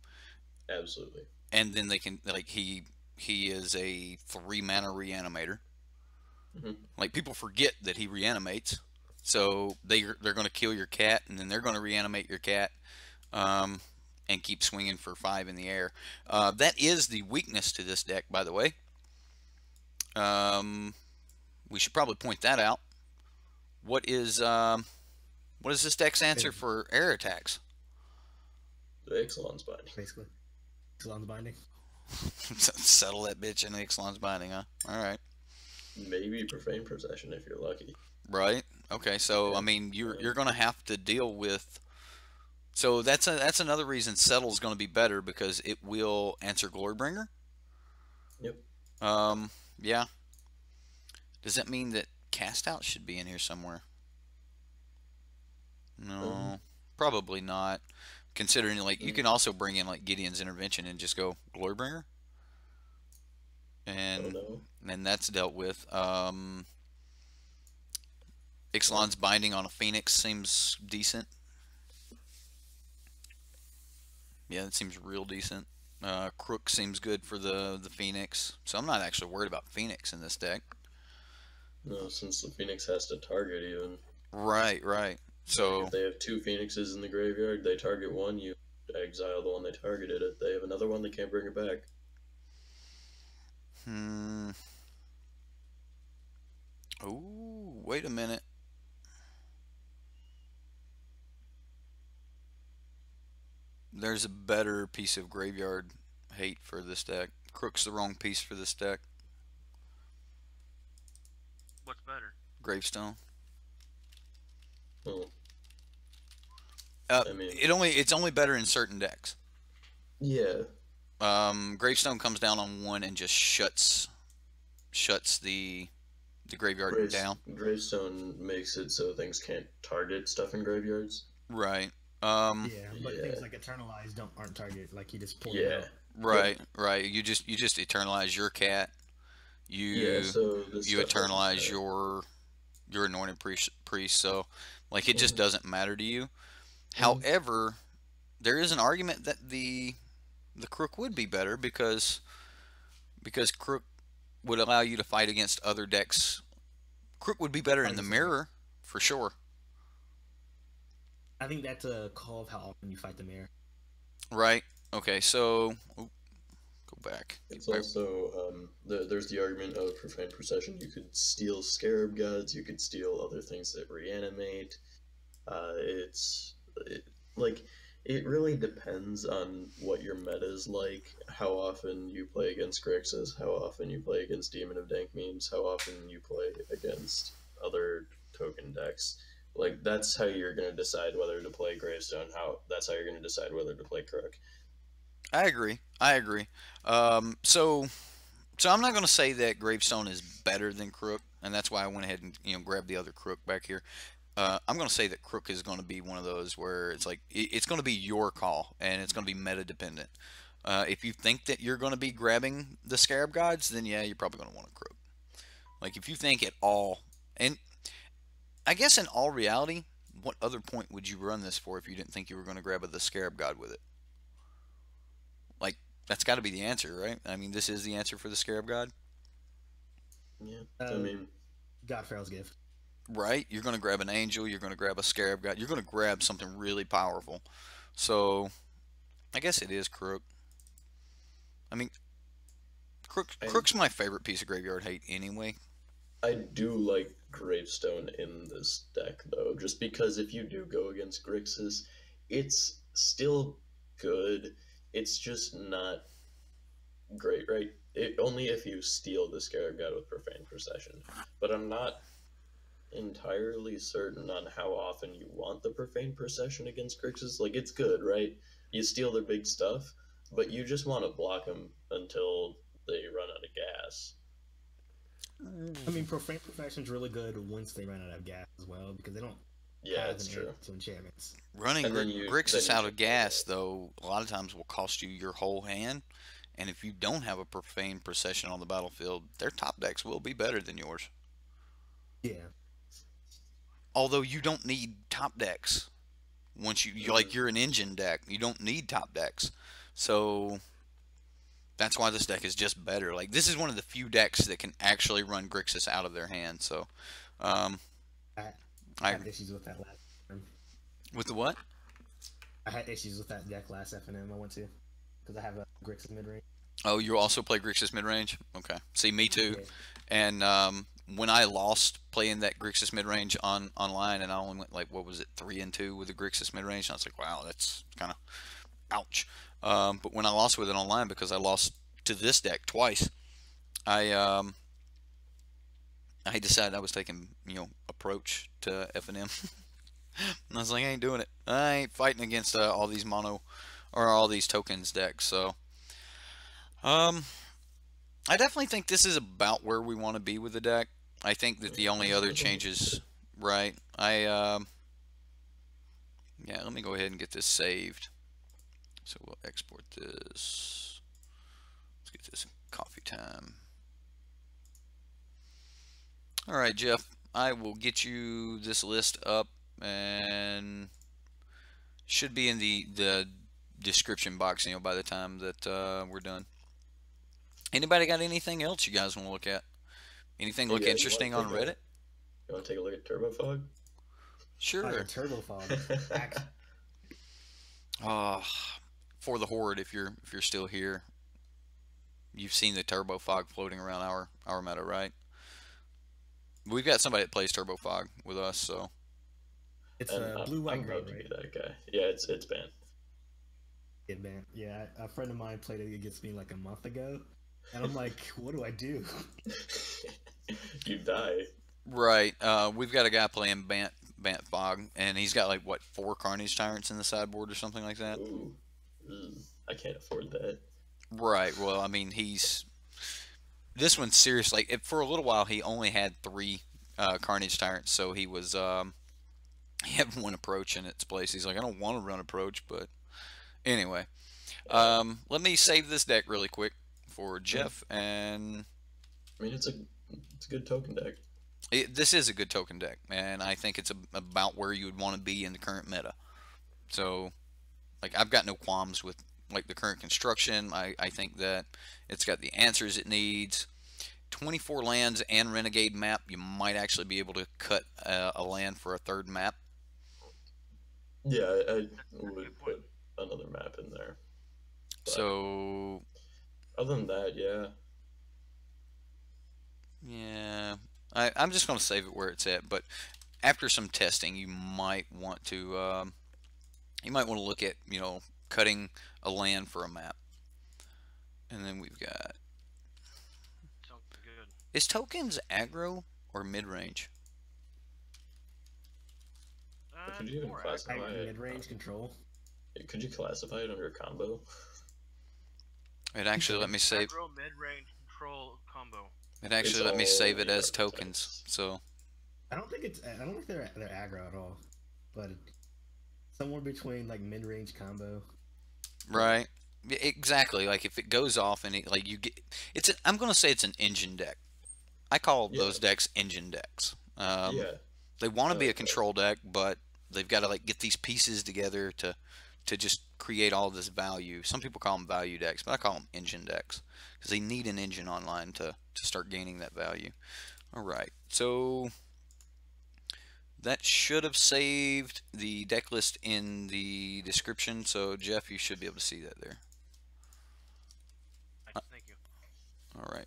Absolutely. and then they can, like, he is a 3-mana reanimator. Hmm. Like, people forget that he reanimates, so they're going to kill your cat, and then they're going to reanimate your cat, and keep swinging for 5 in the air. That is the weakness to this deck, by the way. We should probably point that out. What is this deck's answer for air attacks? The Ixalan's Binding. Basically, Ixalan's Binding. Settle that bitch in Ixalan's Binding, huh? All right. Maybe Profane Procession if you're lucky. Right. Okay. So Yeah. I mean, you're going to have to deal with. So that's another reason Settle's going to be better, because it will answer Glorybringer. Yep. Yeah. Does that mean that Cast Out should be in here somewhere? No, probably not. Considering, like, you can also bring in like Gideon's Intervention and just go Glorybringer. Oh and no. that's dealt with. Ixalan's binding on a Phoenix seems decent. Yeah, that seems real decent. Crook seems good for the Phoenix, so I'm not actually worried about Phoenix in this deck. No, since the Phoenix has to target even. Right, right. Like So if they have two Phoenixes in the graveyard, they target one, you exile the one they targeted. If they have another one, they can't bring it back. hmm. Oh, wait a minute. There's a better piece of graveyard hate for this deck. Crook's the wrong piece for this deck. What's better? Gravestone. Well, I mean, It's only better in certain decks. yeah, Gravestone comes down on one and just shuts the graveyard down. Gravestone makes it so things can't target stuff in graveyards. Right. Yeah, but Yeah. things like Eternalize aren't targeted. Like you just pull it Yeah, out. Right. Right. You just eternalize your cat. yeah. So this You stuff doesn't eternalize matter. your anointed priest. So like it just doesn't matter to you. Mhm. However, there is an argument that the Crook would be better because Crook would allow you to fight against other decks. Crook would be better in the mirror for sure. I think that's a call of how often you fight the mirror. Right. Okay. So go back. It's also there's the argument of profane procession. You could steal Scarab Gods. You could steal other things that reanimate. Like it really depends on what your meta is like, how often you play against Grixis, how often you play against Demon of Dank memes, how often you play against other token decks. Like that's how you're gonna decide whether to play Gravestone. That's how you're gonna decide whether to play Crook. I agree. I agree. So I'm not going to say that Gravestone is better than Crook, and that's why I went ahead and grabbed the other Crook back here. I'm going to say that Crook is going to be one of those where it's like it's going to be your call, and it's going to be meta dependent. If you think that you're going to be grabbing the Scarab Gods, then yeah, you're probably going to want a Crook. Like if you think at all, and I guess in all reality, what other point would you run this for if you didn't think you were going to grab the Scarab God with it? Like that's got to be the answer, right? I mean, this is the answer for the Scarab God, Yeah, I mean, Godfarrow's Gift. right? You're going to grab an Angel, you're going to grab a Scarab God, you're going to grab something really powerful. So I guess it is Crook. I mean, Crook's my favorite piece of graveyard hate anyway. I do like Gravestone in this deck though, just because if you do go against Grixis, it's still good. It's just not great, right? Only if you steal the Scarab God with Profane Procession. But I'm not entirely certain on how often you want the Profane Procession against Grixis. Like, it's good, right? You steal their big stuff, but you just want to block them until they run out of gas. I mean, Profane Perfection's really good once they run out of gas as well, because they don't Yeah, have it's an true. end to enchantments. Running And then Grixis out of check gas, though, a lot of times will cost you your whole hand. And if you don't have a Profane Procession on the battlefield, their top decks will be better than yours. Yeah. Although you don't need top decks. Once you're an engine deck, you don't need top decks. So that's why this deck is just better. Like this is one of the few decks that can actually run Grixis out of their hand. So I had issues with that last time. With the what? I had issues with that deck last FNM I went to, because I have a Grixis mid-range. Oh, you also play Grixis mid-range? Okay. See, me too. Yeah. And when I lost playing that Grixis mid-range online, and I only went like, what was it, 3-2 with the Grixis mid-range, and I was like, wow, that's kind of ouch. But when I lost with it online, because I lost to this deck twice, I decided I was taking approach to FNM. And I was like, I ain't doing it. I ain't fighting against all these mono or all these tokens decks. So I definitely think this is about where we want to be with the deck. I think that the only other changes, right? Yeah, let me go ahead and get this saved. So we'll export this. Let's get this in coffee time. All right, Jeff. I will get you this list up, and should be in the description box, by the time that we're done. Anybody got anything else you guys want to look at? Anything Hey look guys, you want interesting to on take Reddit? you want to take a look at Turbo Fog? Like a Sure. turbo fog. Act. Uh, for the horde, if you're still here, you've seen the turbo fog floating around our meta, right? We've got somebody that plays turbo fog with us, so It's And blue, white, I'm green, about to right? be that guy. Yeah, it's banned. Yeah, man. Yeah, a friend of mine played it against me like a month ago, and I'm like, what do I do? You die. right. We've got a guy playing Bant Fog, and he's got like what 4 Carnage Tyrants in the sideboard or something like that. Ooh. I can't afford that. Right. Well, I mean, this one's serious. Like for a little while, he only had 3 Carnage Tyrants, so he had 1 approach in its place. He's like, I don't want to run approach, but anyway. Let me save this deck really quick for Jeff, and I mean, it's a good token deck. this is a good token deck, and I think it's about where you would want to be in the current meta. So, like, I've got no qualms with like the current construction. I think that it's got the answers it needs. 24 lands and Renegade map. You might actually be able to cut a land for a 3rd map. Yeah, I would put another map in there. But So, other than that, yeah. yeah, I'm just going to save it where it's at. But after some testing, you might want to look at cutting a land for a map. And then we've got, Sounds good. is tokens aggro or mid range? Could you even More classify it? Mid-range control. Could you classify it under a combo? It actually let me save. aggro mid-range control combo. It actually It's let me all save it the as tokens. archetypes. So I don't think they're aggro at all, but somewhere between like mid-range combo. right, exactly. Like if it goes off and like you get, I'm gonna say it's an engine deck. I call Yeah. those decks engine decks. Yeah. They want to be a Okay. control deck, but they've got to like get these pieces together to just create all this value. Some people call them value decks, but I call them engine decks because they need an engine online to start gaining that value. All right, so that should have saved the deck list in the description. So Jeff, you should be able to see that there. Thank you. All right.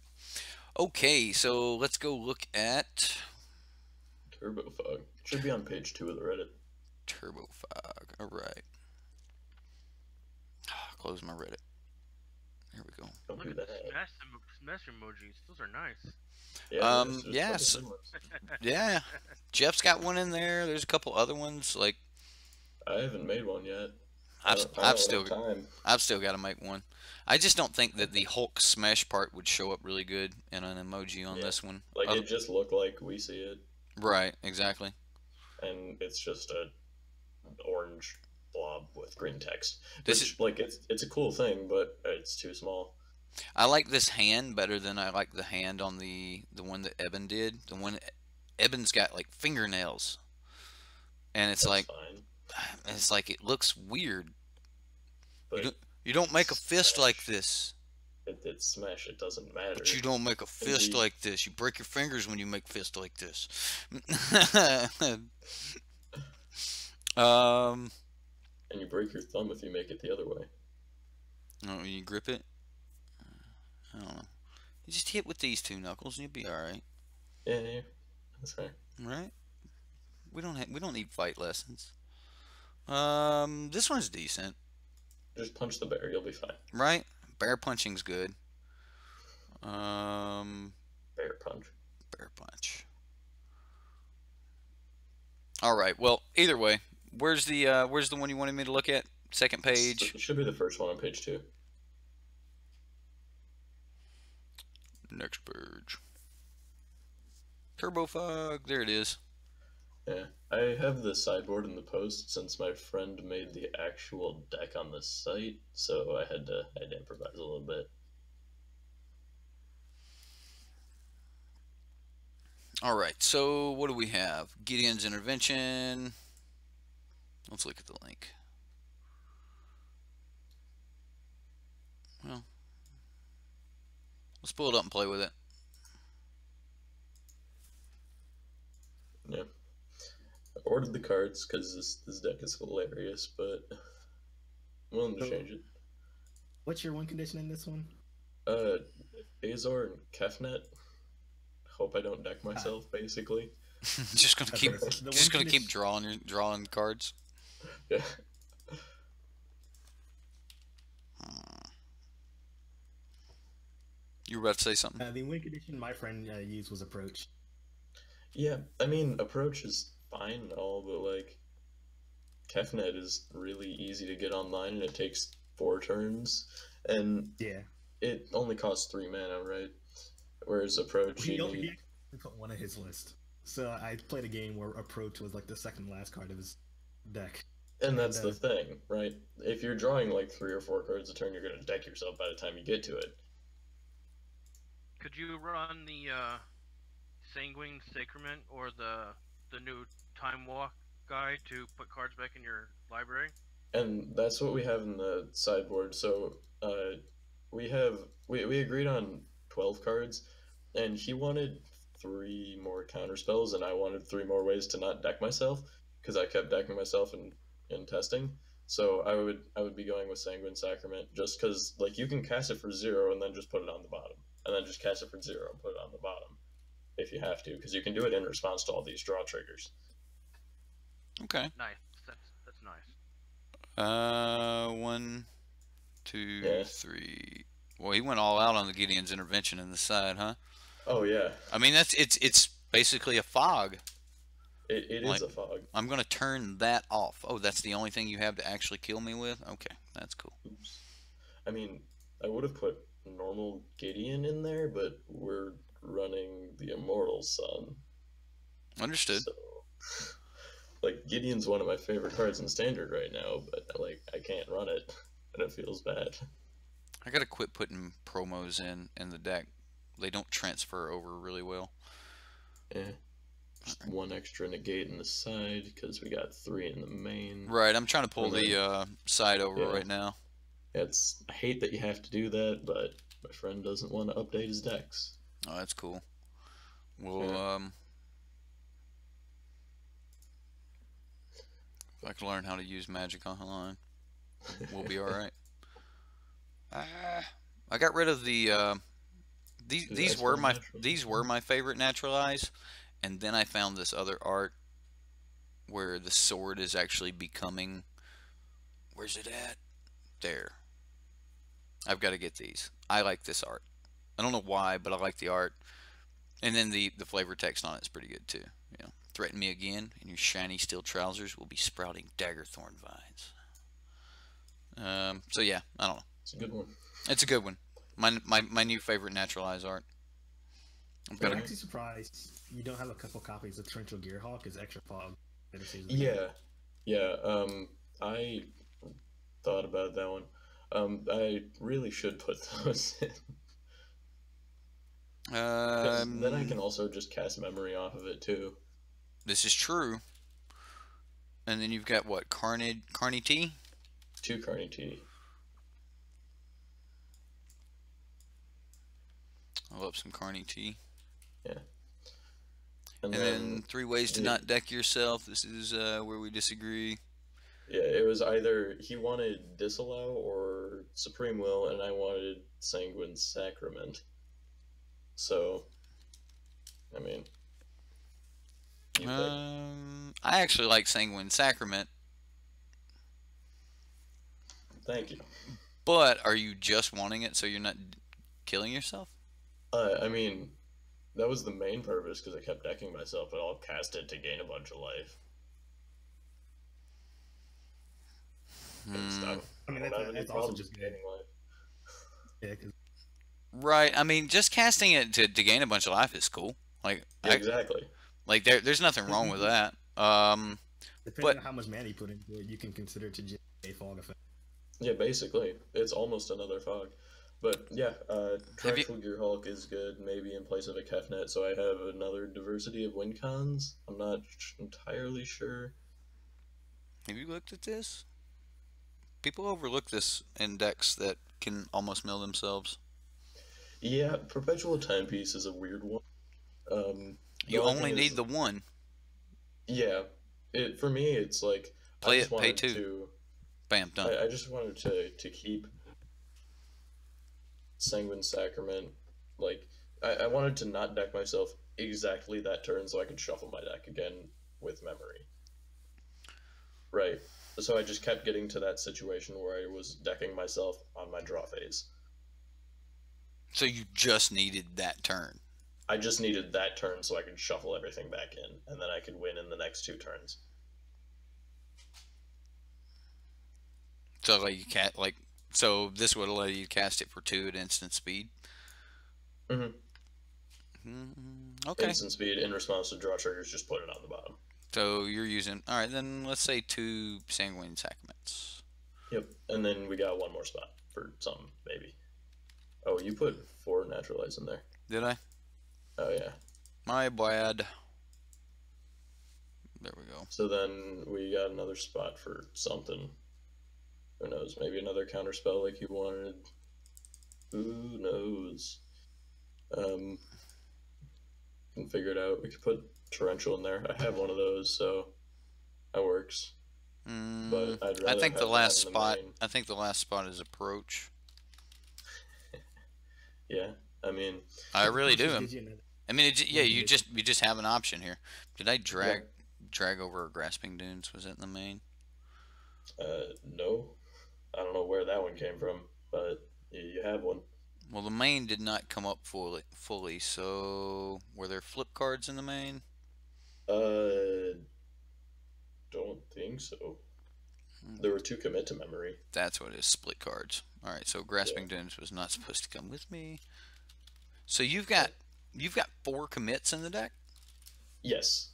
Okay, so let's go look at Turbo Fog. Should be on page 2 of the Reddit. Turbo Fog. All right. Close my Reddit. There we go. Don't Look do at the that. smash emojis. Those are nice. Yeah, Um, there's a yes. couple good ones. Yeah, Jeff's got one in there. There's a couple other ones. Like I haven't made one yet. I've I don't I've have still time. I've still got to make one. I just don't think that the Hulk smash part would show up really good in an emoji on Yeah. this one. Like, it just looked like we see it, Right, exactly. and it's just a orange blob with green text. This Which, like, it's a cool thing, but it's too small. I like this hand better than I like the hand on the one that Eben did. The one Eben's got like fingernails, and it's That's like fine. it looks weird. But You don't make a fist Smash. like this. it's Smash. It doesn't matter. But you don't make a fist Indeed. like this. You break your fingers when you make fist like this. um, And you break your thumb if you make it the other way. oh, you grip it. I don't know. You just hit with these 2 knuckles and you'll be all right. Yeah, that's fair. Right? We don't need fight lessons. This one's decent, Just punch the bear. You'll be fine. right? Bear punching's good. Bear Bear punch. punch. All right. Well, either way, where's the one you wanted me to look at? Second page. It should be the first one on page 2. Next page. Turbo Fog. There it is. Yeah, I have the sideboard in the post since my friend made the actual deck on the site, so I had to improvise a little bit. All right, so what do we have? Gideon's intervention. Let's look at the link. Well, let's pull it up and play with it. Yeah. I ordered the cards because this deck is hilarious, but I'm willing to change it. What's your win condition in this one? Azor and Kefnet. Hope I don't deck myself, basically. just gonna keep condition... drawing cards. Yeah. You were about to say something? The win condition my friend used was approach. Yeah, I mean, approach is fine and all, but like, Kefnet is really easy to get online, and it takes 4 turns, and yeah, it only costs 3 mana, right? Whereas approach, he put one on his list. So I played a game where approach was like the second last card of his deck. And that's the thing, right? If you're drawing like 3 or 4 cards a turn, you're gonna deck yourself by the time you get to it. Could you run the Sanguine Sacrament or the new Time Walk guide to put cards back in your library? And that's what we have in the sideboard. So we agreed on 12 cards, and he wanted 3 more counter spells, and I wanted 3 more ways to not deck myself, because I kept decking myself in testing. So I would be going with Sanguine Sacrament, just because like you can cast it for 0 and then just put it on the bottom, and then just cast it for 0 and put it on the bottom if you have to, because you can do it in response to all these draw triggers. Okay. Nice. That's nice. 1, 2, 3. Well, he went all out on the Gideon's intervention in the side, huh? Oh yeah. I mean, it's basically a fog. It is a fog. I'm gonna turn that off. Oh, that's the only thing you have to actually kill me with? Okay, that's cool. Oops. I mean, I would have put normal Gideon in there, but we're running the Immortal Sun. Understood. So, like, Gideon's one of my favorite cards in Standard right now, but like I can't run it, and it feels bad. I gotta quit putting promos in the deck. They don't transfer over really well. Yeah. Just 1 extra negate in the side, because we got 3 in the main. Right, I'm trying to pull the side over right now. I hate that you have to do that, but my friend doesn't want to update his decks. Oh, that's cool. Well, if I can learn how to use Magic Online, we'll be alright. I got rid of the these were my favorite naturalize, and then I found this other art where the sword is actually becoming. Where's it at? There. I've got to get these. I like this art. I don't know why, but I like the art. And then the flavor text on it is pretty good too. You know, threaten me again, and your shiny steel trousers will be sprouting daggerthorn vines. So yeah, I don't know. It's a good one. It's a good one. My new favorite naturalized art. I'm actually surprised you don't have a couple copies of Torrential Gearhawk as extra fog. Yeah. I thought about that one. I really should put those in. Then I can also just cast memory off of it too. This is true. And then you've got what? Carney T? 2 Carney T. I love some Carney T. Yeah. And then 3 ways to not deck yourself. This is where we disagree. Yeah, it was either he wanted Disallow or Supreme Will, and I wanted Sanguine Sacrament. So, I mean, I actually like Sanguine Sacrament. Thank you. But are you just wanting it so you're not killing yourself? I mean, that was the main purpose, because I kept decking myself, but I'll cast it to gain a bunch of life. I mean, that's also just gaining life. Yeah, right. I mean, just casting it to gain a bunch of life is cool. Like, yeah, exactly. Like there's nothing wrong with that. Depending on how much mana you put into it, you can consider it to just a fog effect. Yeah, basically, it's almost another fog. But yeah, Have you? Torrential Gear Hulk is good, maybe in place of a Kefnet, so I have another diversity of win cons. I'm not entirely sure. Have you looked at this? People overlook this index that can almost mill themselves. Yeah, Perpetual Timepiece is a weird one. The You only thing only need is, the one. yeah, for me, it's like I Play just it, pay wanted two. to, Bam, done. I just wanted to keep Sanguine Sacrament, like I wanted to not deck myself exactly that turn so I could shuffle my deck again with memory. Right. So I just kept getting to that situation where I was decking myself on my draw phase. So you just needed that turn. I just needed that turn so I could shuffle everything back in, and then I could win in the next 2 turns. So like you can't like. So this would allow you to cast it for 2 at instant speed. Mm-hmm. Okay. Instant speed in response to draw triggers, just put it on the bottom. So you're using. All right, then let's say 2 sanguine sacraments. Yep, and then we got one more spot for something, maybe. Oh, you put 4 naturalize in there. Did I? Oh, yeah. My bad. There we go. So then we got another spot for something. Who knows? Maybe another counterspell like you wanted. Who knows? Can figure it out. We could put torrential in there. I have one of those, so that works. But I'd rather I think have the last that in spot. main. I think the last spot is approach. Yeah, I mean, I really do. Did you know that? I mean, yeah. You just have an option here. Did I drag over Grasping Dunes? Was it in the main? no. I don't know where that one came from, but you have one. Well, the main did not come up fully. So were there flip cards in the main? Don't think so. There were 2 commit to memory. That's what it is. Split cards. All right. So Grasping Dunes was not supposed to come with me. So you've got 4 commits in the deck. Yes.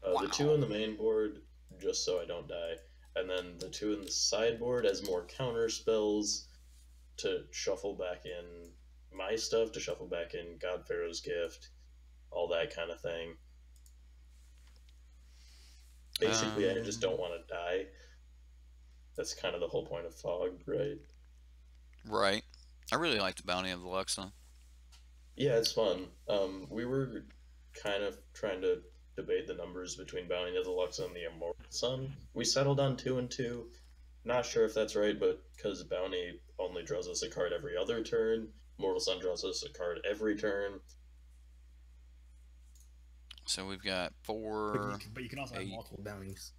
Wow. The 2 on the main board, just so I don't die, and then the 2 in the sideboard as more counter spells to shuffle back in my stuff, to shuffle back in God Pharaoh's Gift, all that kind of thing. Basically, I just don't want to die. That's kind of the whole point of Fog, right? Right. I really like the Bounty of the Luxon. Yeah, it's fun. We were kind of trying to debate the numbers between Bounty of the Luxon and the Immortal Sun. We settled on 2 and 2. Not sure if that's right, but because Bounty only draws us a card every other turn, Mortal Sun draws us a card every turn. So we've got 4. But you can also have 8. multiple bounties.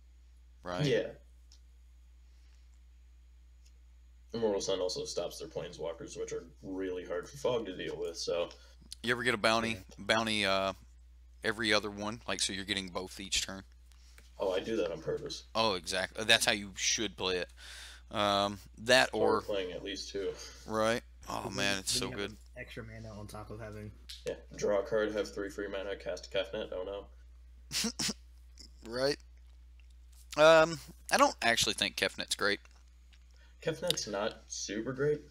Right. Yeah. Immortal Sun also stops their planeswalkers, which are really hard for Fog to deal with, so... You ever get a bounty every other one? Like, so you're getting both each turn? Oh, I do that on purpose. Oh, exactly. That's how you should play it. That or playing at least 2. right. Oh man, it's so you have good. Extra mana on top of having. Yeah, draw a card, have 3 free mana, cast a Kefnet. Oh no. Right. I don't actually think Kefnet's great. Kefnet's not super great.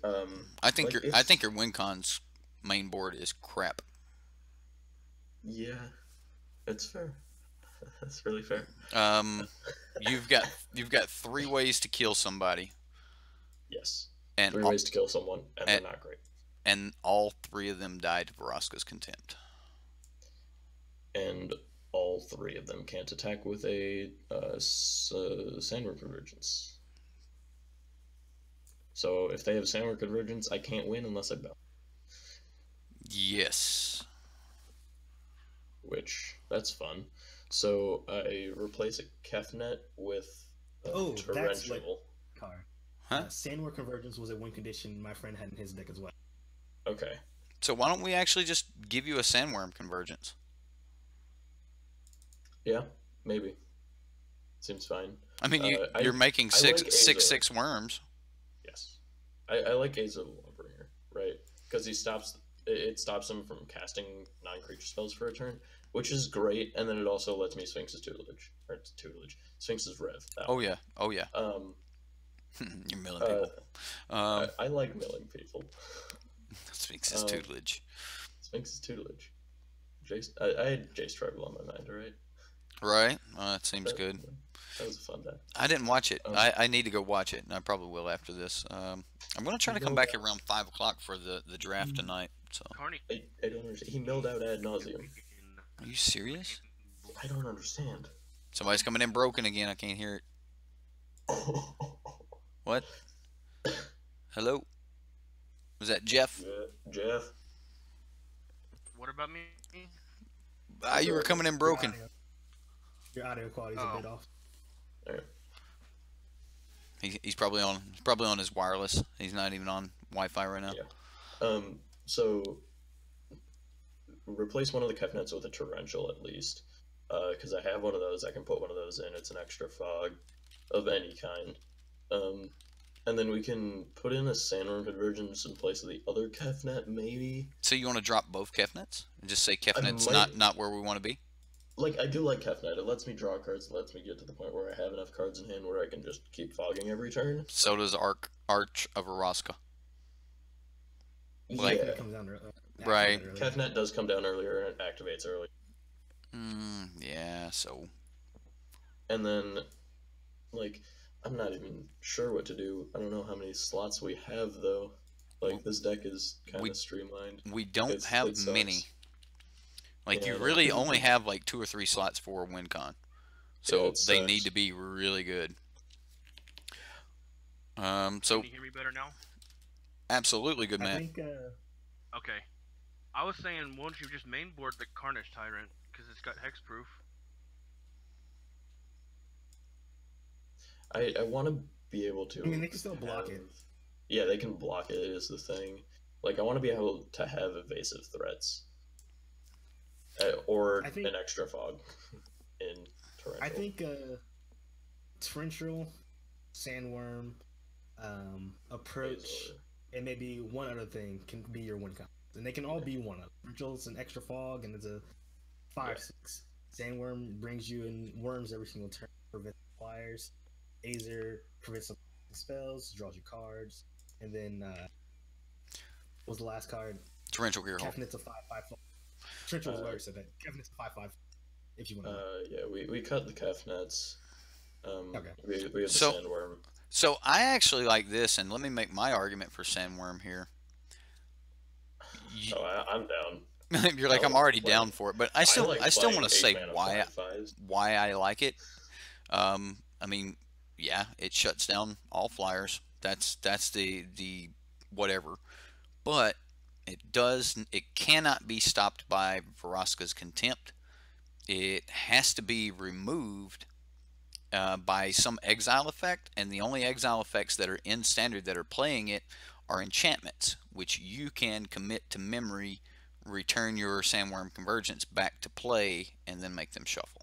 I think like I think your WinCon's main board is crap. Yeah, it's fair. That's really fair. You've got 3 ways to kill somebody. Yes. And 3 ways to kill someone, and they're not great. And all 3 of them die to Vraska's Contempt. And all 3 of them can't attack with a Sandworm Convergence. So if they have Sandworm Convergence, I can't win unless I bounce. Yes. Which, that's fun. So I replace a Kefnet with a That's Torrential. Card. Huh? Sandworm Convergence was a win condition my friend had in his deck as well. Okay. So why don't we actually just give you a Sandworm Convergence? Yeah, maybe. Seems fine. I mean, you're making six worms. Yes. I like Aza Lover here, right? Because it stops him from casting non-creature spells for a turn, which is great, and then it also lets me Sphinx's Tutelage. Sphinx's Rev. Oh yeah. You're milling people. I like milling people. Sphinx's tutelage. Sphinx's tutelage. I had Jace Tribal on my mind, right? Right? That seems good. That was a fun day. I didn't watch it. I need to go watch it, and I probably will after this. I'm going to try to come back around 5 o'clock for the draft tonight. So I don't understand. He milled out ad nauseum. Are you serious? I don't understand. Somebody's coming in broken again. I can't hear it. What? Hello? Was that Jeff? Yeah, Jeff. What about me? You were coming in broken. Your audio quality's a bit off. Alright. He's probably on his wireless. He's not even on Wi-Fi right now. Yeah. So replace one of the Kefnets with a torrential at least, because I have one of those. I can put one of those in. It's an extra fog of any kind. And then we can put in a Sandworm Convergence in place of the other Kefnet, maybe. So you want to drop both Kefnets and just say Kefnet's might... not where we want to be? Like, I do like Kefnet. It lets me draw cards. It lets me get to the point where I have enough cards in hand where I can just keep fogging every turn. So does Arch of Araska. Yeah. Like, It comes down right. Kefnet does come down earlier and it activates early. Yeah, so... And then, like, I'm not even sure what to do. I don't know how many slots we have, though. Like, this deck is kind of streamlined. We don't have many. Like, Yeah, you really only have, like, 2 or 3 slots for WinCon. So Yeah, they need to be really good. So... Can you hear me better now? Absolutely good, man. I think, Okay. I was saying, why don't you just mainboard the Carnage Tyrant, because it's got hexproof. I want to be able to... I mean, they can still block it. Yeah, they can block it, is the thing. Like, I want to be able to have evasive threats. Or an extra fog in Torrential. I think Torrential, Sandworm, Approach, and maybe one other thing can be your win count. And they can all be one of them. Torrential's an extra fog, and it's a 5/6. Sandworm brings you in worms every single turn, prevents flyers. Azer prevents spells, draws you cards, and then what was the last card? Torrential Gearhole. Kefnet's a 5/5. Torrential is already said that. Kefnet's a 5/5. If you want to. Yeah, we cut the Kefnets. Okay. We have the Sandworm. So I actually like this, and let me make my argument for Sandworm here. I'm down. You're like, I'm already down for it, but I still want to say why I like it. I mean, yeah, it shuts down all flyers. That's the whatever, but it cannot be stopped by Vraska's Contempt. It has to be removed by some exile effect, and the only exile effects that are in standard that are playing it are enchantments, which you can commit to memory, return your Sandworm Convergence back to play, and then make them shuffle.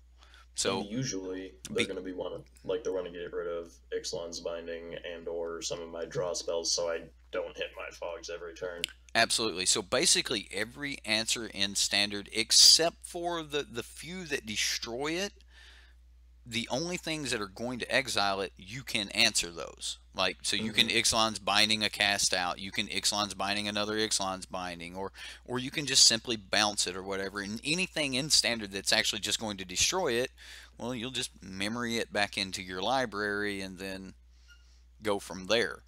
So and usually they're going to be they're going to get rid of Ixalan's Binding and or some of my draw spells, so I don't hit my fogs every turn. Absolutely. So basically every answer in standard, except for the few that destroy it, the only things that are going to exile it, you can answer those. Like, so you can Ixalan's Binding a cast out, you can Ixalan's Binding another Ixalan's Binding, or you can just simply bounce it or whatever. And anything in standard that's actually just going to destroy it, well, you'll just memory it back into your library and then go from there.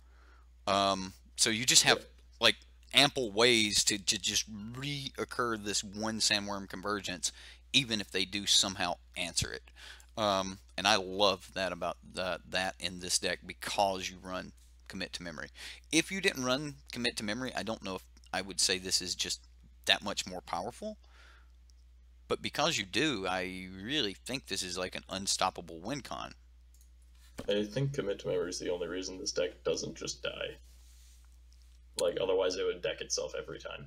So you just have like ample ways to just reoccur this one Sandworm Convergence, even if they do somehow answer it. And I love that about that in this deck, because you run Commit to Memory. If you didn't run Commit to Memory, I don't know if I would say this is just that much more powerful. But because you do, I really think this is like an unstoppable win con. I think Commit to Memory is the only reason this deck doesn't just die. Like, otherwise it would deck itself every time.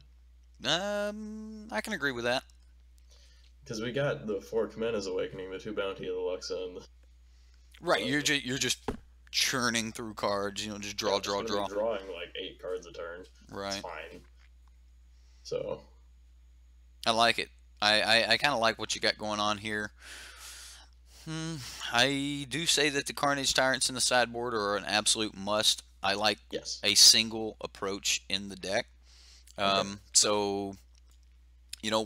I can agree with that. Because we got the 4 Kamena's Awakening, the 2 Bounty of the Luxa, and right, you're just churning through cards, you know, just draw. Drawing like 8 cards a turn. Right. It's fine. So I like it. I kind of like what you got going on here. I do say that the Carnage Tyrants in the sideboard are an absolute must. I like a single approach in the deck. Okay. So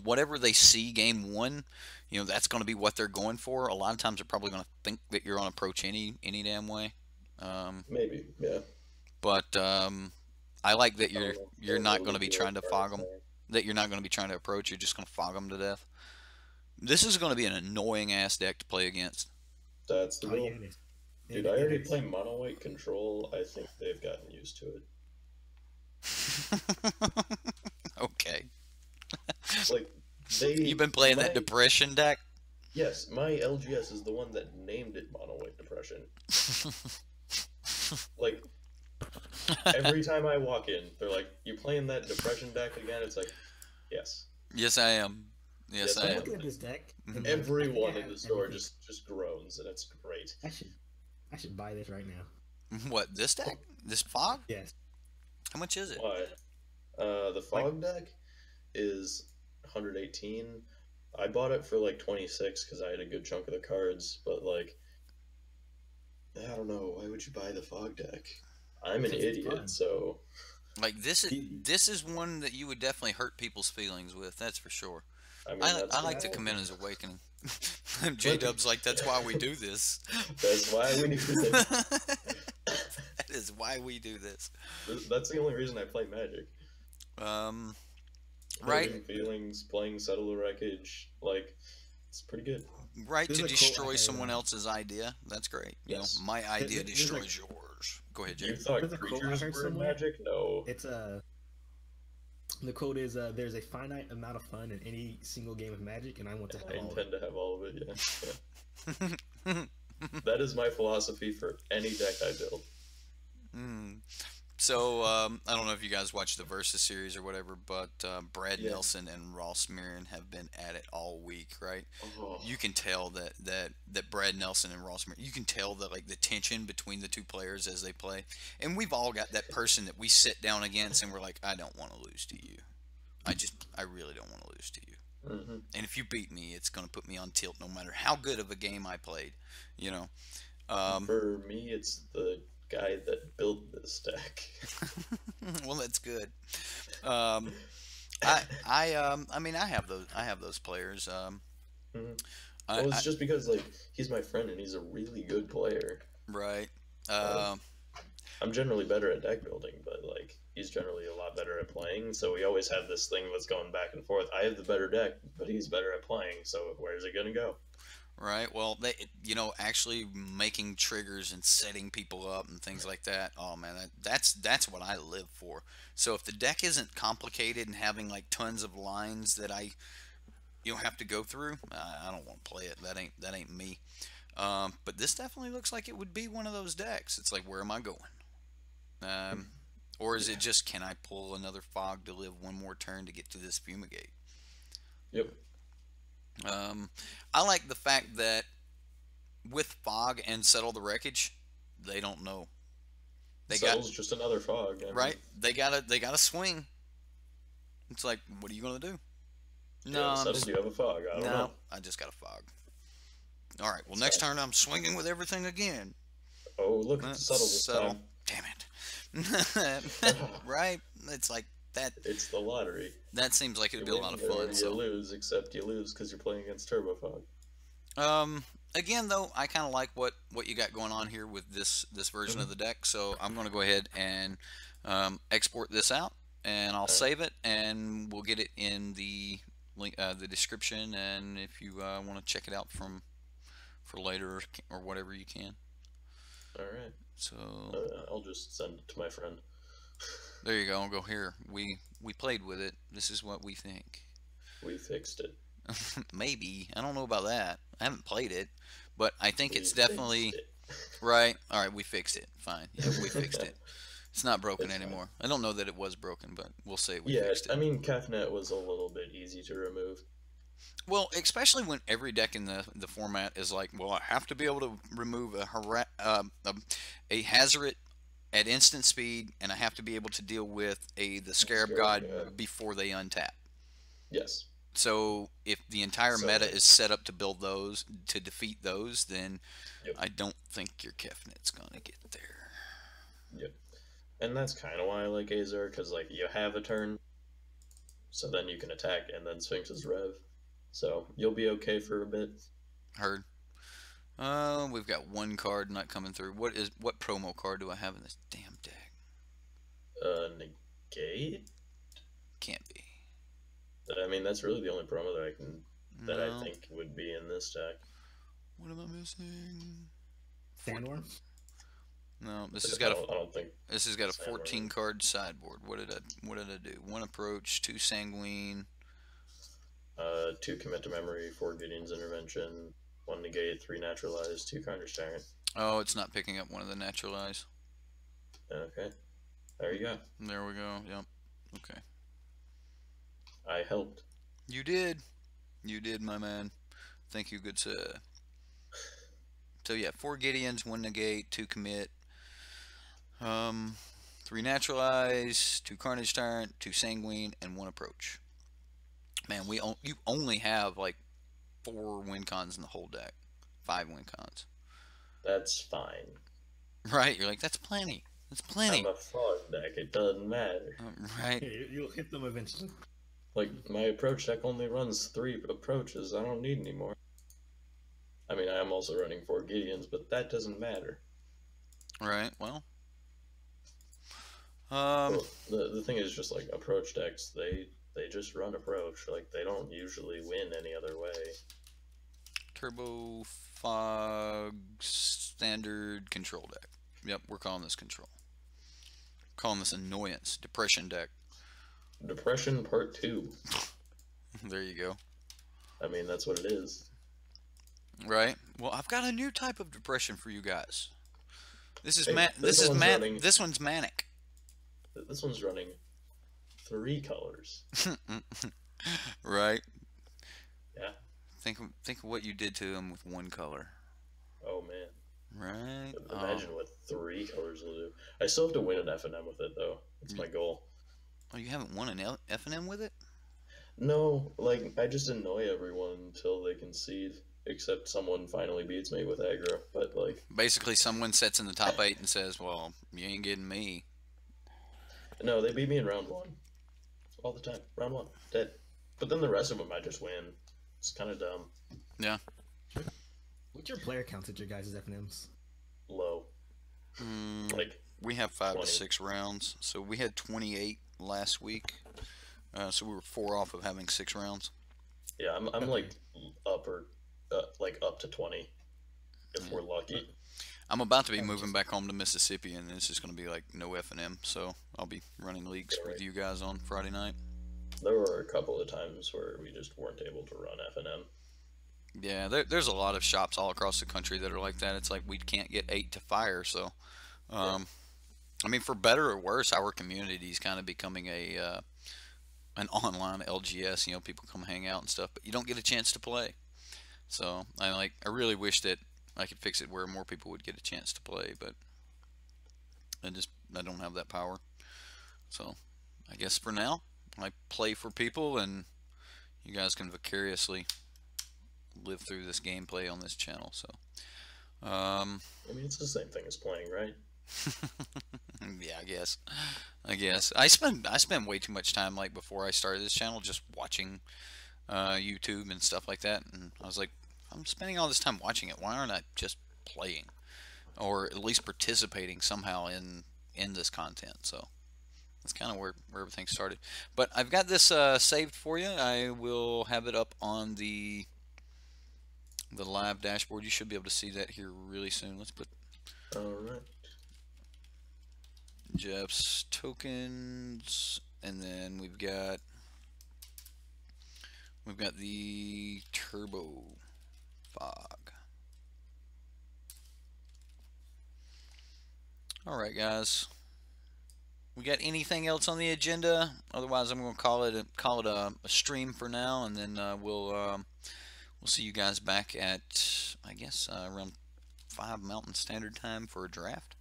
whatever they see game one, that's going to be what they're going for. A lot of times they're probably going to think that you're on approach any damn way. Um, Maybe. Yeah. but I like that I you're don't know. you're Don't not going really to be feel trying to fog cards them. there. That you're not going to be trying to approach. You're just going to fog them to death. This is going to be an annoying ass deck to play against. That's the Oh yeah, goal. it is. Dude, I already play mono white control. I think they've gotten used to it. Okay. Like they You've been playing that my depression deck. yes, my LGS is the one that named it mono white depression. Like every time I walk in, they're like, "You playing that depression deck again?" It's like, yes. Yes, I am. Yes, Yes, I I'm I am. looking at this deck. Mhm. And I think I Everyone in have the store everything. just groans, and it's great. I should buy this right now. What, this deck? This fog? Yes. How much is it? Why? The fog deck is 118. I bought it for like 26 because I had a good chunk of the cards, but like, I don't know. Why would you buy the fog deck? I'm an Because it's fun. idiot, so Like this is See- this is one that you would definitely hurt people's feelings with. That's for sure. I mean I, that's I the like to point. come in as awakening. J Dub's like, that's why we do this. That's why we do this. That is why we do this. That's the only reason I play Magic. Um, right, Hurting feelings, playing Settle the Wreckage, like it's pretty good. right There's to a quote I destroy had, someone else's idea. That's great. Yes. My idea there's a- destroys yours. Go ahead, You Jay. thought There's a quote I creatures heard were in somewhere. Magic? No. It's the quote is there's a finite amount of fun in any single game of Magic, and I want to have I all of intend it. to have all of it, yeah. That is my philosophy for any deck I build. Mm. So I don't know if you guys watch the Versus series or whatever, but Brad Yeah. Nelson and Ross Mirren have been at it all week, right? Oh, You can tell that Brad Nelson and Ross Mirren, you can tell that like the tension between the two players as they play. And we've all got that person that we sit down against and we're like, I don't want to lose to you. I really don't want to lose to you. hmm And if you beat me, it's going to put me on tilt no matter how good of a game I played, you know. For me, it's the guy that built this deck. Well, that's good. Um, I mean, I have those players. Mhm. I, Well, I it's just because like he's my friend and he's a really good player. right. I'm generally better at deck building, but like he's generally a lot better at playing. So we always have this thing that's going back and forth. I have the better deck, but he's better at playing. So where's it gonna go? Right. Well, actually making triggers and setting people up and things like that. Oh man, that's what I live for. So if the deck isn't complicated and having like tons of lines that I have to go through, I don't want to play it. That ain't me. But this definitely looks like it would be one of those decks. It's like, where am I going? Or is it just, can I pull another fog to live one more turn to get to this fumigate? Yep. I like the fact that with fog and settle the wreckage, they don't know. They Settle's just another fog. I mean, right. They gotta swing. It's like, what are you gonna do? No, Yeah, I'm Settle, just, do you have a fog? I don't no, know. I just got a fog. All right. Well, next turn I'm swinging with everything again. Oh, look at the Settle this Settle. time. Damn it. Right. It's like that. It's the lottery. That seems like it'd You be a lot of win or fun. you So. lose, except you lose because you're playing against Turbo Fog. Again, though, I kind of like what you got going on here with this version of the deck. So I'm going to go ahead and export this out, and I'll save it, and we'll get it in the link, the description. And if you want to check it out for later or whatever, you can. All right. So I'll just send it to my friend. there you go. I'll go here. We played with it. This is what we think. We fixed it. Maybe. I don't know about that. I haven't played it, but I think We it's definitely fixed it. right. All right, we fixed it. Fine. Yeah, we fixed it. It's not broken It's fine. anymore. I don't know that it was broken, but we'll say we Yeah, fixed it. I mean, Kefnet was a little bit easy to remove. Well, especially when every deck in the format is like, well, I have to be able to remove a hazard at instant speed, and I have to be able to deal with the Scarab Scarab God God. before they untap. Yes. So if the entire So- meta is set up to build those, to defeat those, then Yep. I don't think your Kefnet's gonna get there. Yep. And that's kind of why I like Azor, because like you have a turn, so then you can attack, and then Sphinx's Rev. So you'll be okay for a bit. Heard. We've got one card not coming through. What promo card do I have in this damn deck? Negate? Can't be. I mean, that's really the only promo that I No. think would be in this deck. What am I missing? Sandworm? No, this I has got a don't think. this has got a Sandworm. 14 card sideboard. What did I do? 1 approach, 2 sanguine. 2 commit to memory, 4 Gideon's intervention, 1 negate, 3 naturalize, 2 Conjure Tyrant. Oh, it's not picking up one of the naturalize. Okay, there you go. There we go. Yep. Okay. I helped. You did. You did, my man. Thank you, good sir. So yeah, 4 Gideons, 1 negate, 2 commit, 3 naturalize, 2 Carnage Tyrant, 2 Sanguine, and 1 approach. Man, you only have like 4 win cons in the whole deck. 5 win cons. That's fine. Right? You're like, that's plenty. That's plenty. I'm a frog deck. It doesn't matter. Right? You'll hit them eventually. Like, my approach deck only runs 3 approaches. I don't need any more. I mean, I am also running 4 Gideons, but that doesn't matter. Right. Well. Well, the thing is just like approach decks, they just run approach. Like, they don't usually win any other way. Turbo Fog standard control deck. Yep, we're calling this control. Calling this annoyance depression deck. Depression Part 2. There you go. I mean, that's what it is. Right. Well, I've got a new type of depression for you guys. This is Hey, this one's one's manic. This one's running 3 colors. Right. Yeah. Think of what you did to them with 1 color. Oh man. Right. Imagine what 3 colors will do. I still have to win an FNM with it though. It's my goal. Oh, you haven't won an F&M with it? No, like I just annoy everyone until they concede. Except someone finally beats me with aggro. But like, Basically, someone sits in the top 8 and says, "Well, you ain't getting me." no, they beat me in round 1 all the time. Round 1, dead. But then the rest of them I just win. It's kind of dumb. Yeah. What's your player count at your guys' FNMs? Low. Like We have 5 to 20. 6 rounds, so we had 28 last week. So we were 4 off of having 6 rounds. yeah, I'm like up to 20 if we're lucky. I'm about to be moving back home to Mississippi, and it's just going to be like no F&M. So I'll be running leagues with you guys on Friday night. There were a couple of times where we just weren't able to run FNM. Yeah, there's a lot of shops all across the country that are like that. It's like we can't get 8 to fire. So, I mean, for better or worse, our community is kind of becoming an online LGS. You know, people come hang out and stuff, but you don't get a chance to play. So I really wish that I could fix it where more people would get a chance to play, but I don't have that power. So I guess for now I play for people, and you guys can vicariously live through this gameplay on this channel. So I mean, it's the same thing as playing, right? yeah, I guess I spent way too much time, like, before I started this channel, just watching YouTube and stuff like that, and I was like, I'm spending all this time watching it, why aren't I just playing, or at least participating somehow in this content? So that's kind of where everything started. But I've got this saved for you. I will have it up on the live dashboard. You should be able to see that here really soon. Let's put Alright. Jeff's tokens, and then we've got the Turbo Fog. Alright, guys, we got anything else on the agenda? Otherwise, I'm going to call it a stream for now, and then we'll see you guys back at, I guess, around 5 Mountain Standard Time for a draft.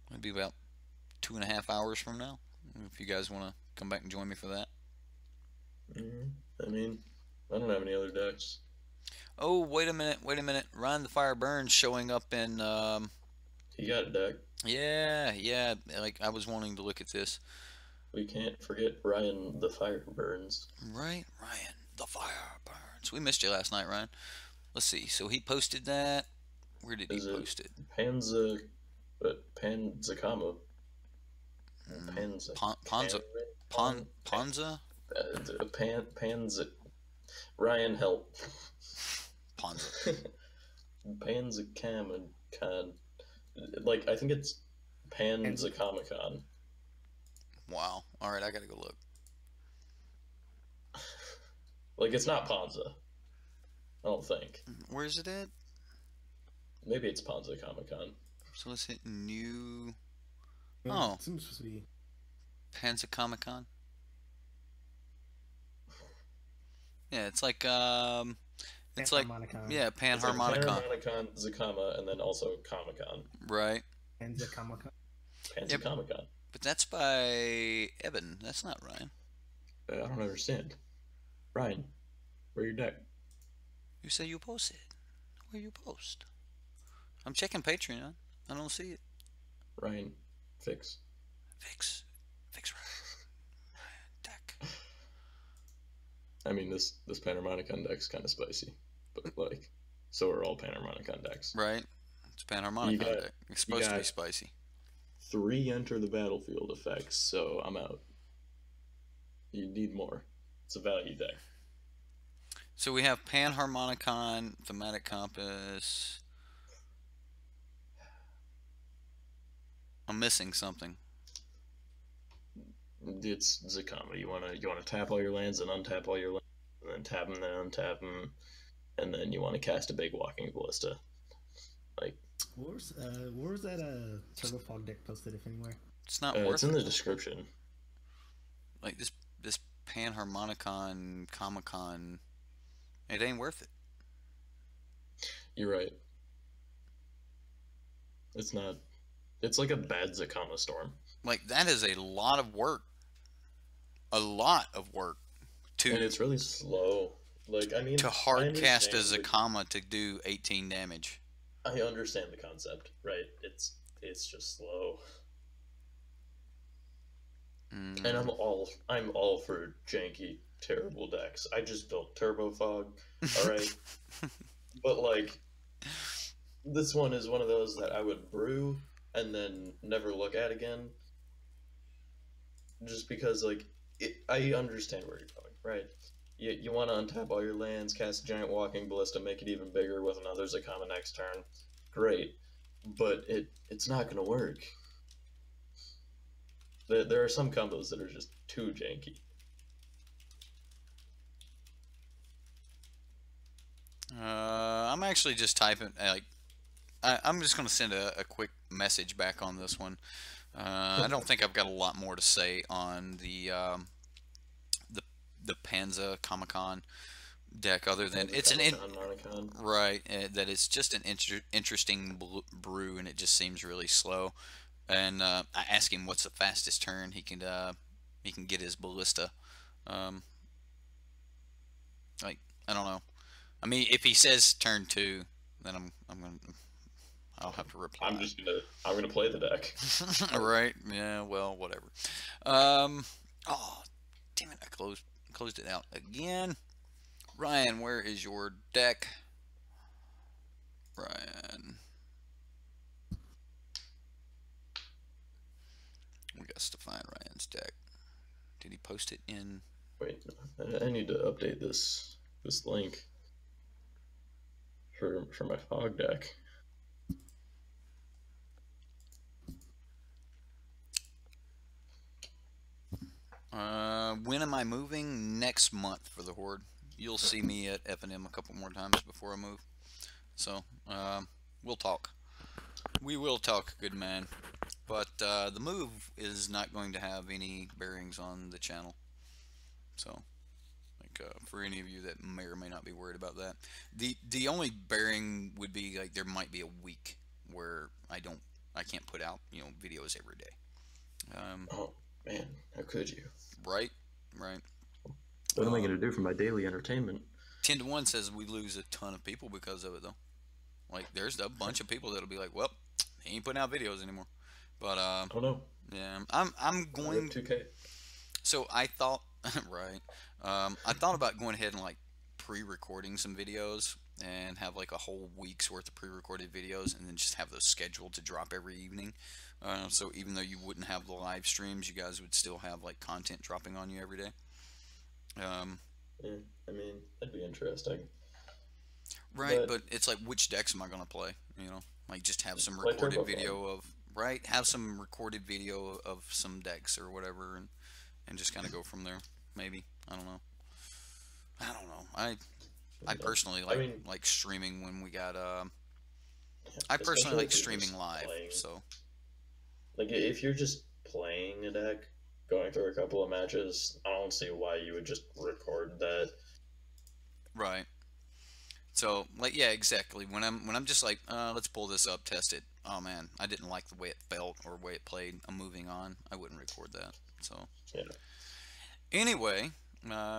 It'll be about 2.5 hours from now, if you guys want to come back and join me for that. I mean, I don't have any other decks. Oh, wait a minute. Ryan the Fire Burns showing up in, He got a deck. yeah, like, I was wanting to look at this. We can't forget Ryan the Fire Burns. Right, Ryan, the fire burns. We missed you last night, Ryan. Let's see. So he posted that. Where did he Is it post it? Panzakama? Panza. Ponza. Ponza? Panza. Ryan, help. Ponza. Panzakama Con. Like, I think it's Panzakama-con. Wow. All right, I gotta go look. Like, it's not Ponza. I don't think. Where's it at? Maybe it's Panzakama-con. So let's hit new. Yeah, Oh. it seems to be. Panza Comic Con. Yeah, it's like it's like Panharmonicon. yeah, It's like Panharmonicon. Panharmonicon, Zakama, and then also Comic-Con. Right. Panzakama-con. Panzakama-con. But that's by Evan. That's not Ryan. I don't understand. Ryan, where your deck? You say you posted. Where you post? I'm checking Patreon. I don't see it. Ryan, fix. Fix Ryan. Deck. I mean, this Panharmonicon deck's kind of spicy, but like, so are all Panharmonicon decks. Right. It's Panharmonicon got- deck. It's supposed to be got- spicy. 3 enter the battlefield effects, so I'm out. You need more. It's a value deck. So we have Panharmonicon, Thematic Compass. I'm missing something. It's Zakama. You wanna tap all your lands and untap all your lands, and then tap them, then untap them, and then you want to cast a big walking ballista. Like, Where's that Turbo Fog deck posted, if anywhere? It's not worth it's in it. the description. Like this Panharmonicon Comic Con, it ain't worth it. You're right. It's not. It's like a bad Zakama storm. Like that is a lot of work. A lot of work And to it's really slow. Like, I mean, to hard I cast a understand Zakama to do 18 damage. I understand the concept, right? It's just slow. Mm. And I'm all for janky, terrible decks. I just built Turbo Fog, alright? But like, this one is one of those that I would brew and then never look at again. Just because, like, I understand where you're going, right? You want to untap all your lands, cast a giant walking ballista, make it even bigger with another Zakama next turn. Great. But it's not going to work. There are some combos that are just too janky. I'm actually just typing like I'm just gonna send a quick message back on this one. I don't think I've got a lot more to say on the Panza Comic Con deck other than it's right that it's just an interesting brew and it just seems really slow. And I asked him what's the fastest turn he can get his ballista. Like I don't know. I mean, if he says turn 2, then I'll have to reply. I'm gonna play the deck. Right? Yeah. Well, whatever. Oh, damn it! I closed it out again. Ryan, where is your deck? Ryan. We got to find Ryan's deck. Did he post it in? Wait, I need to update this link for my fog deck. When am I moving? Next month for the Horde. You'll see me at F&M a couple more times before I move. So, we'll talk. We will talk, good man. But the move is not going to have any bearings on the channel. So, like for any of you that may or may not be worried about that, the only bearing would be like there might be a week where I can't put out videos every day. Oh man, how could you? Right. What am I gonna do for my daily entertainment? 10-1 says we lose a ton of people because of it though. Like there's a bunch of people that'll be like, well, he ain't putting out videos anymore. But oh no. yeah, I'm going 2K. So I thought, right. I thought about going ahead and like pre-recording some videos and have like a whole week's worth of pre-recorded videos, and then just have those scheduled to drop every evening. So even though you wouldn't have the live streams, you guys would still have like content dropping on you every day. Um, Yeah, I mean, that'd be interesting. right, but it's like, which decks am I gonna play? You know, like just have some Play recorded Turbo video of right, have some recorded video of some decks or whatever, and just kind of go from there. Maybe I don't know. I don't know. I personally I mean, like streaming when we got I personally especially like if you're streaming just live. playing. So Like, if you're just playing a deck, going through a couple of matches, I don't see why you would just record that. right. So like yeah, exactly. When I'm just like let's pull this up, test it. Oh man, I didn't like the way it felt or the way it played. I'm moving on. I wouldn't record that. So Yeah. anyway,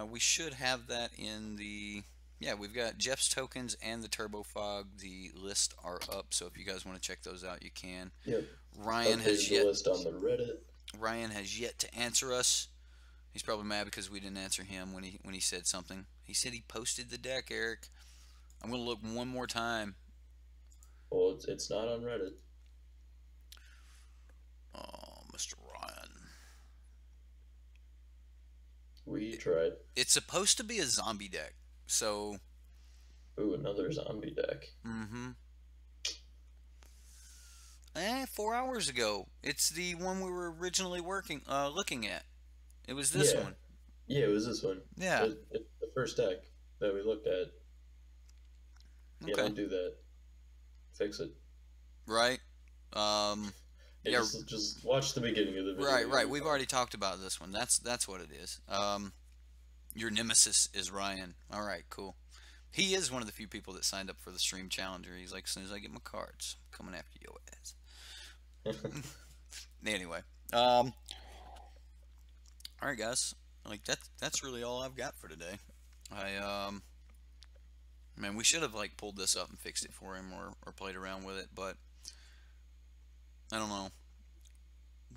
we should have that in the. Yeah, we've got Jeff's tokens and the Turbo Fog. The lists are up, so if you guys want to check those out, you can. Yep. Ryan Updated has the yet. list on the Reddit. Ryan has yet to answer us. He's probably mad because we didn't answer him when he said something. He said he posted the deck, Eric. I'm gonna look one more time. Well, it's not on Reddit. Oh, Mr. Ryan. We tried. It's supposed to be a zombie deck, so. Ooh, another zombie deck. Mm-hmm. 4 hours ago. It's the one we were originally looking at. It was this one. Yeah, it was this one. Yeah. It's the first deck that we looked at. Yeah, Okay. don't do that. Fix it. Right. Yeah, just watch the beginning of the video. Right. We've already talked about this one. That's what it is. Your nemesis is Ryan. All right, cool. He is one of the few people that signed up for the stream challenger. He's like, as soon as I get my cards, I'm coming after your ass. Anyway, all right, guys. Like that's really all I've got for today. Man, we should have like pulled this up and fixed it for him or played around with it, but I don't know.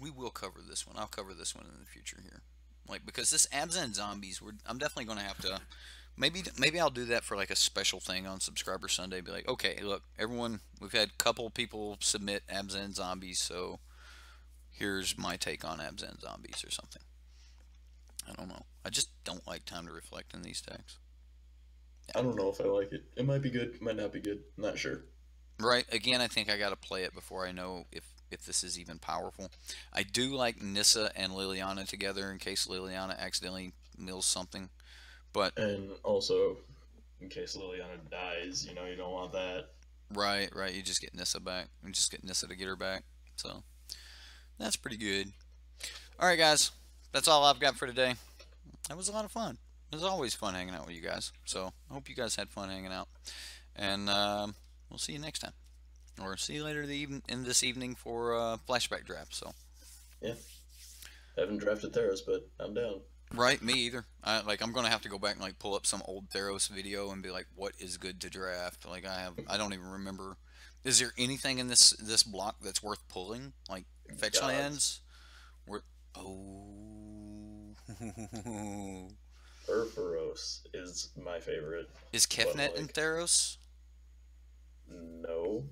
We will cover this one. I'll cover this one in the future here. Like, because this Abzan Zombies, I'm definitely going to have to, maybe I'll do that for like a special thing on Subscriber Sunday. Be like, okay, look, everyone, we've had a couple people submit Abzan Zombies, so here's my take on Abzan Zombies or something. I don't know. I just don't like Time to Reflect in these decks. I don't know if I like it. It might be good, might not be good. I'm not sure. Right. Again, I think I got to play it before I know if this is even powerful. I do like Nissa and Liliana together in case Liliana accidentally mills something. But and also, in case Liliana dies, you know, you don't want that. Right. You just get Nissa back. You just get Nissa to get her back. So that's pretty good. All right, guys. That's all I've got for today. That was a lot of fun. It was always fun hanging out with you guys. So I hope you guys had fun hanging out. And we'll see you next time. Or see you later in this evening for flashback draft. So yeah, I haven't drafted Theros, but I'm down. Right, me either. I'm gonna have to go back and like pull up some old Theros video and be like, what is good to draft? Like I don't even remember. Is there anything in this block that's worth pulling? Like fetch lands? Urfaros is my favorite. Is Kefnet in Theros? No.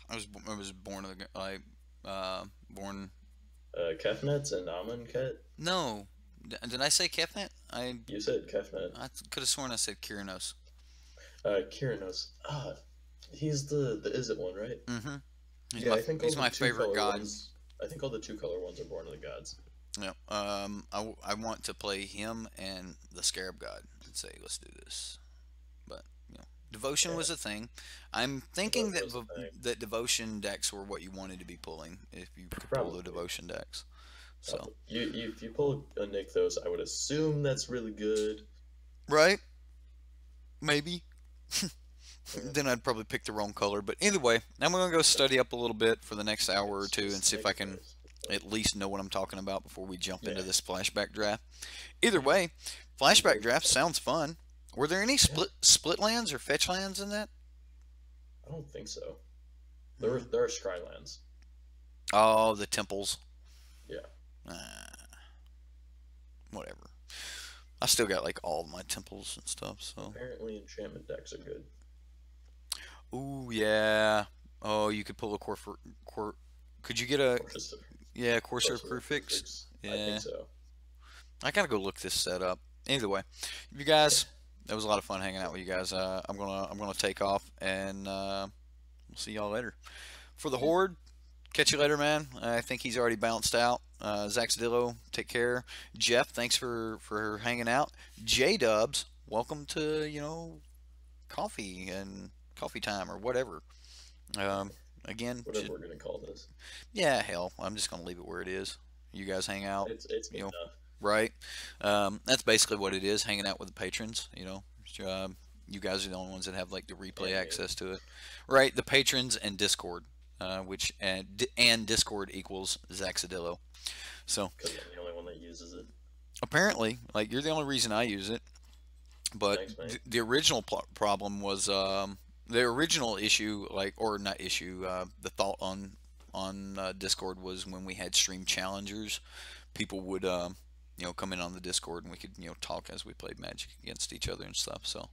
I was born born. Kefnet's and Amonkhet? No, did I say Kefnet? You said Kefnet. I could have sworn I said Kyranos. Kyranos. He's the Izzet one, right? Mm-hmm. He's my favorite god. I think all the 2-color ones are Born of the Gods. Yeah. I want to play him and the Scarab God and say, let's do this. But Devotion was a thing. I'm thinking that Devotion decks were what you wanted to be pulling if you could pull the Devotion decks. So if you pull a Nykthos, I would assume that's really good. Right? Maybe. Then I'd probably pick the wrong color. But either way, I'm going to go study up a little bit for the next hour or two and see if I can at least know what I'm talking about before we jump into this flashback draft. Either way, flashback draft sounds fun. Were there any split lands or fetch lands in that? I don't think so. There are scry lands. Oh, the temples. Yeah. whatever. I still got like all of my temples and stuff. So. Apparently, enchantment decks are good. Ooh, yeah. Oh, you could pull a could you get a Corsair Crucifix? I Yeah. think so. I gotta go look this set up. Either way, you guys, it was a lot of fun hanging out with you guys. I'm gonna take off, and we'll see y'all later. For the Horde, catch you later, man. I think he's already bounced out. Zaxadillo, take care. Jeff, thanks for hanging out. J Dubs, welcome to coffee and coffee time or whatever. Again, Whatever we're gonna call this. yeah, hell, I'm just gonna leave it where it is. You guys hang out. It's good enough. Right? That's basically what it is, hanging out with the patrons, you guys are the only ones that have like the replay access to it. Right? The patrons and Discord, which and Discord equals Zaxadillo. So Because I'm the only one that uses it. apparently, like, you're the only reason I use it. But Thanks, mate. the original problem was the original issue, or not issue, the thought on Discord was when we had stream challengers, people would come in on the Discord and we could talk as we played Magic against each other and stuff. So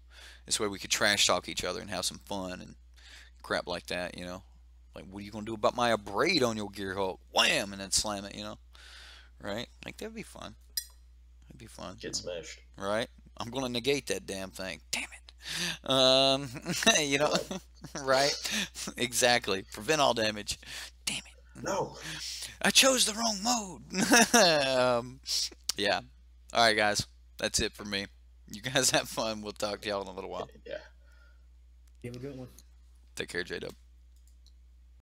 this way we could trash talk each other and have some fun and crap like that. Like, what are you gonna do about my abrade on your Gear Hulk? Wham! And then slam it. Right? Like, that'd be fun. That'd be fun. Get smashed. Right? I'm gonna negate that damn thing. Damn it. Right? Exactly. Prevent all damage. Damn it. No. I chose the wrong mode. Yeah. All right, guys. That's it for me. You guys have fun. We'll talk to y'all in a little while. Yeah. You have a good one. Take care, J-Dub.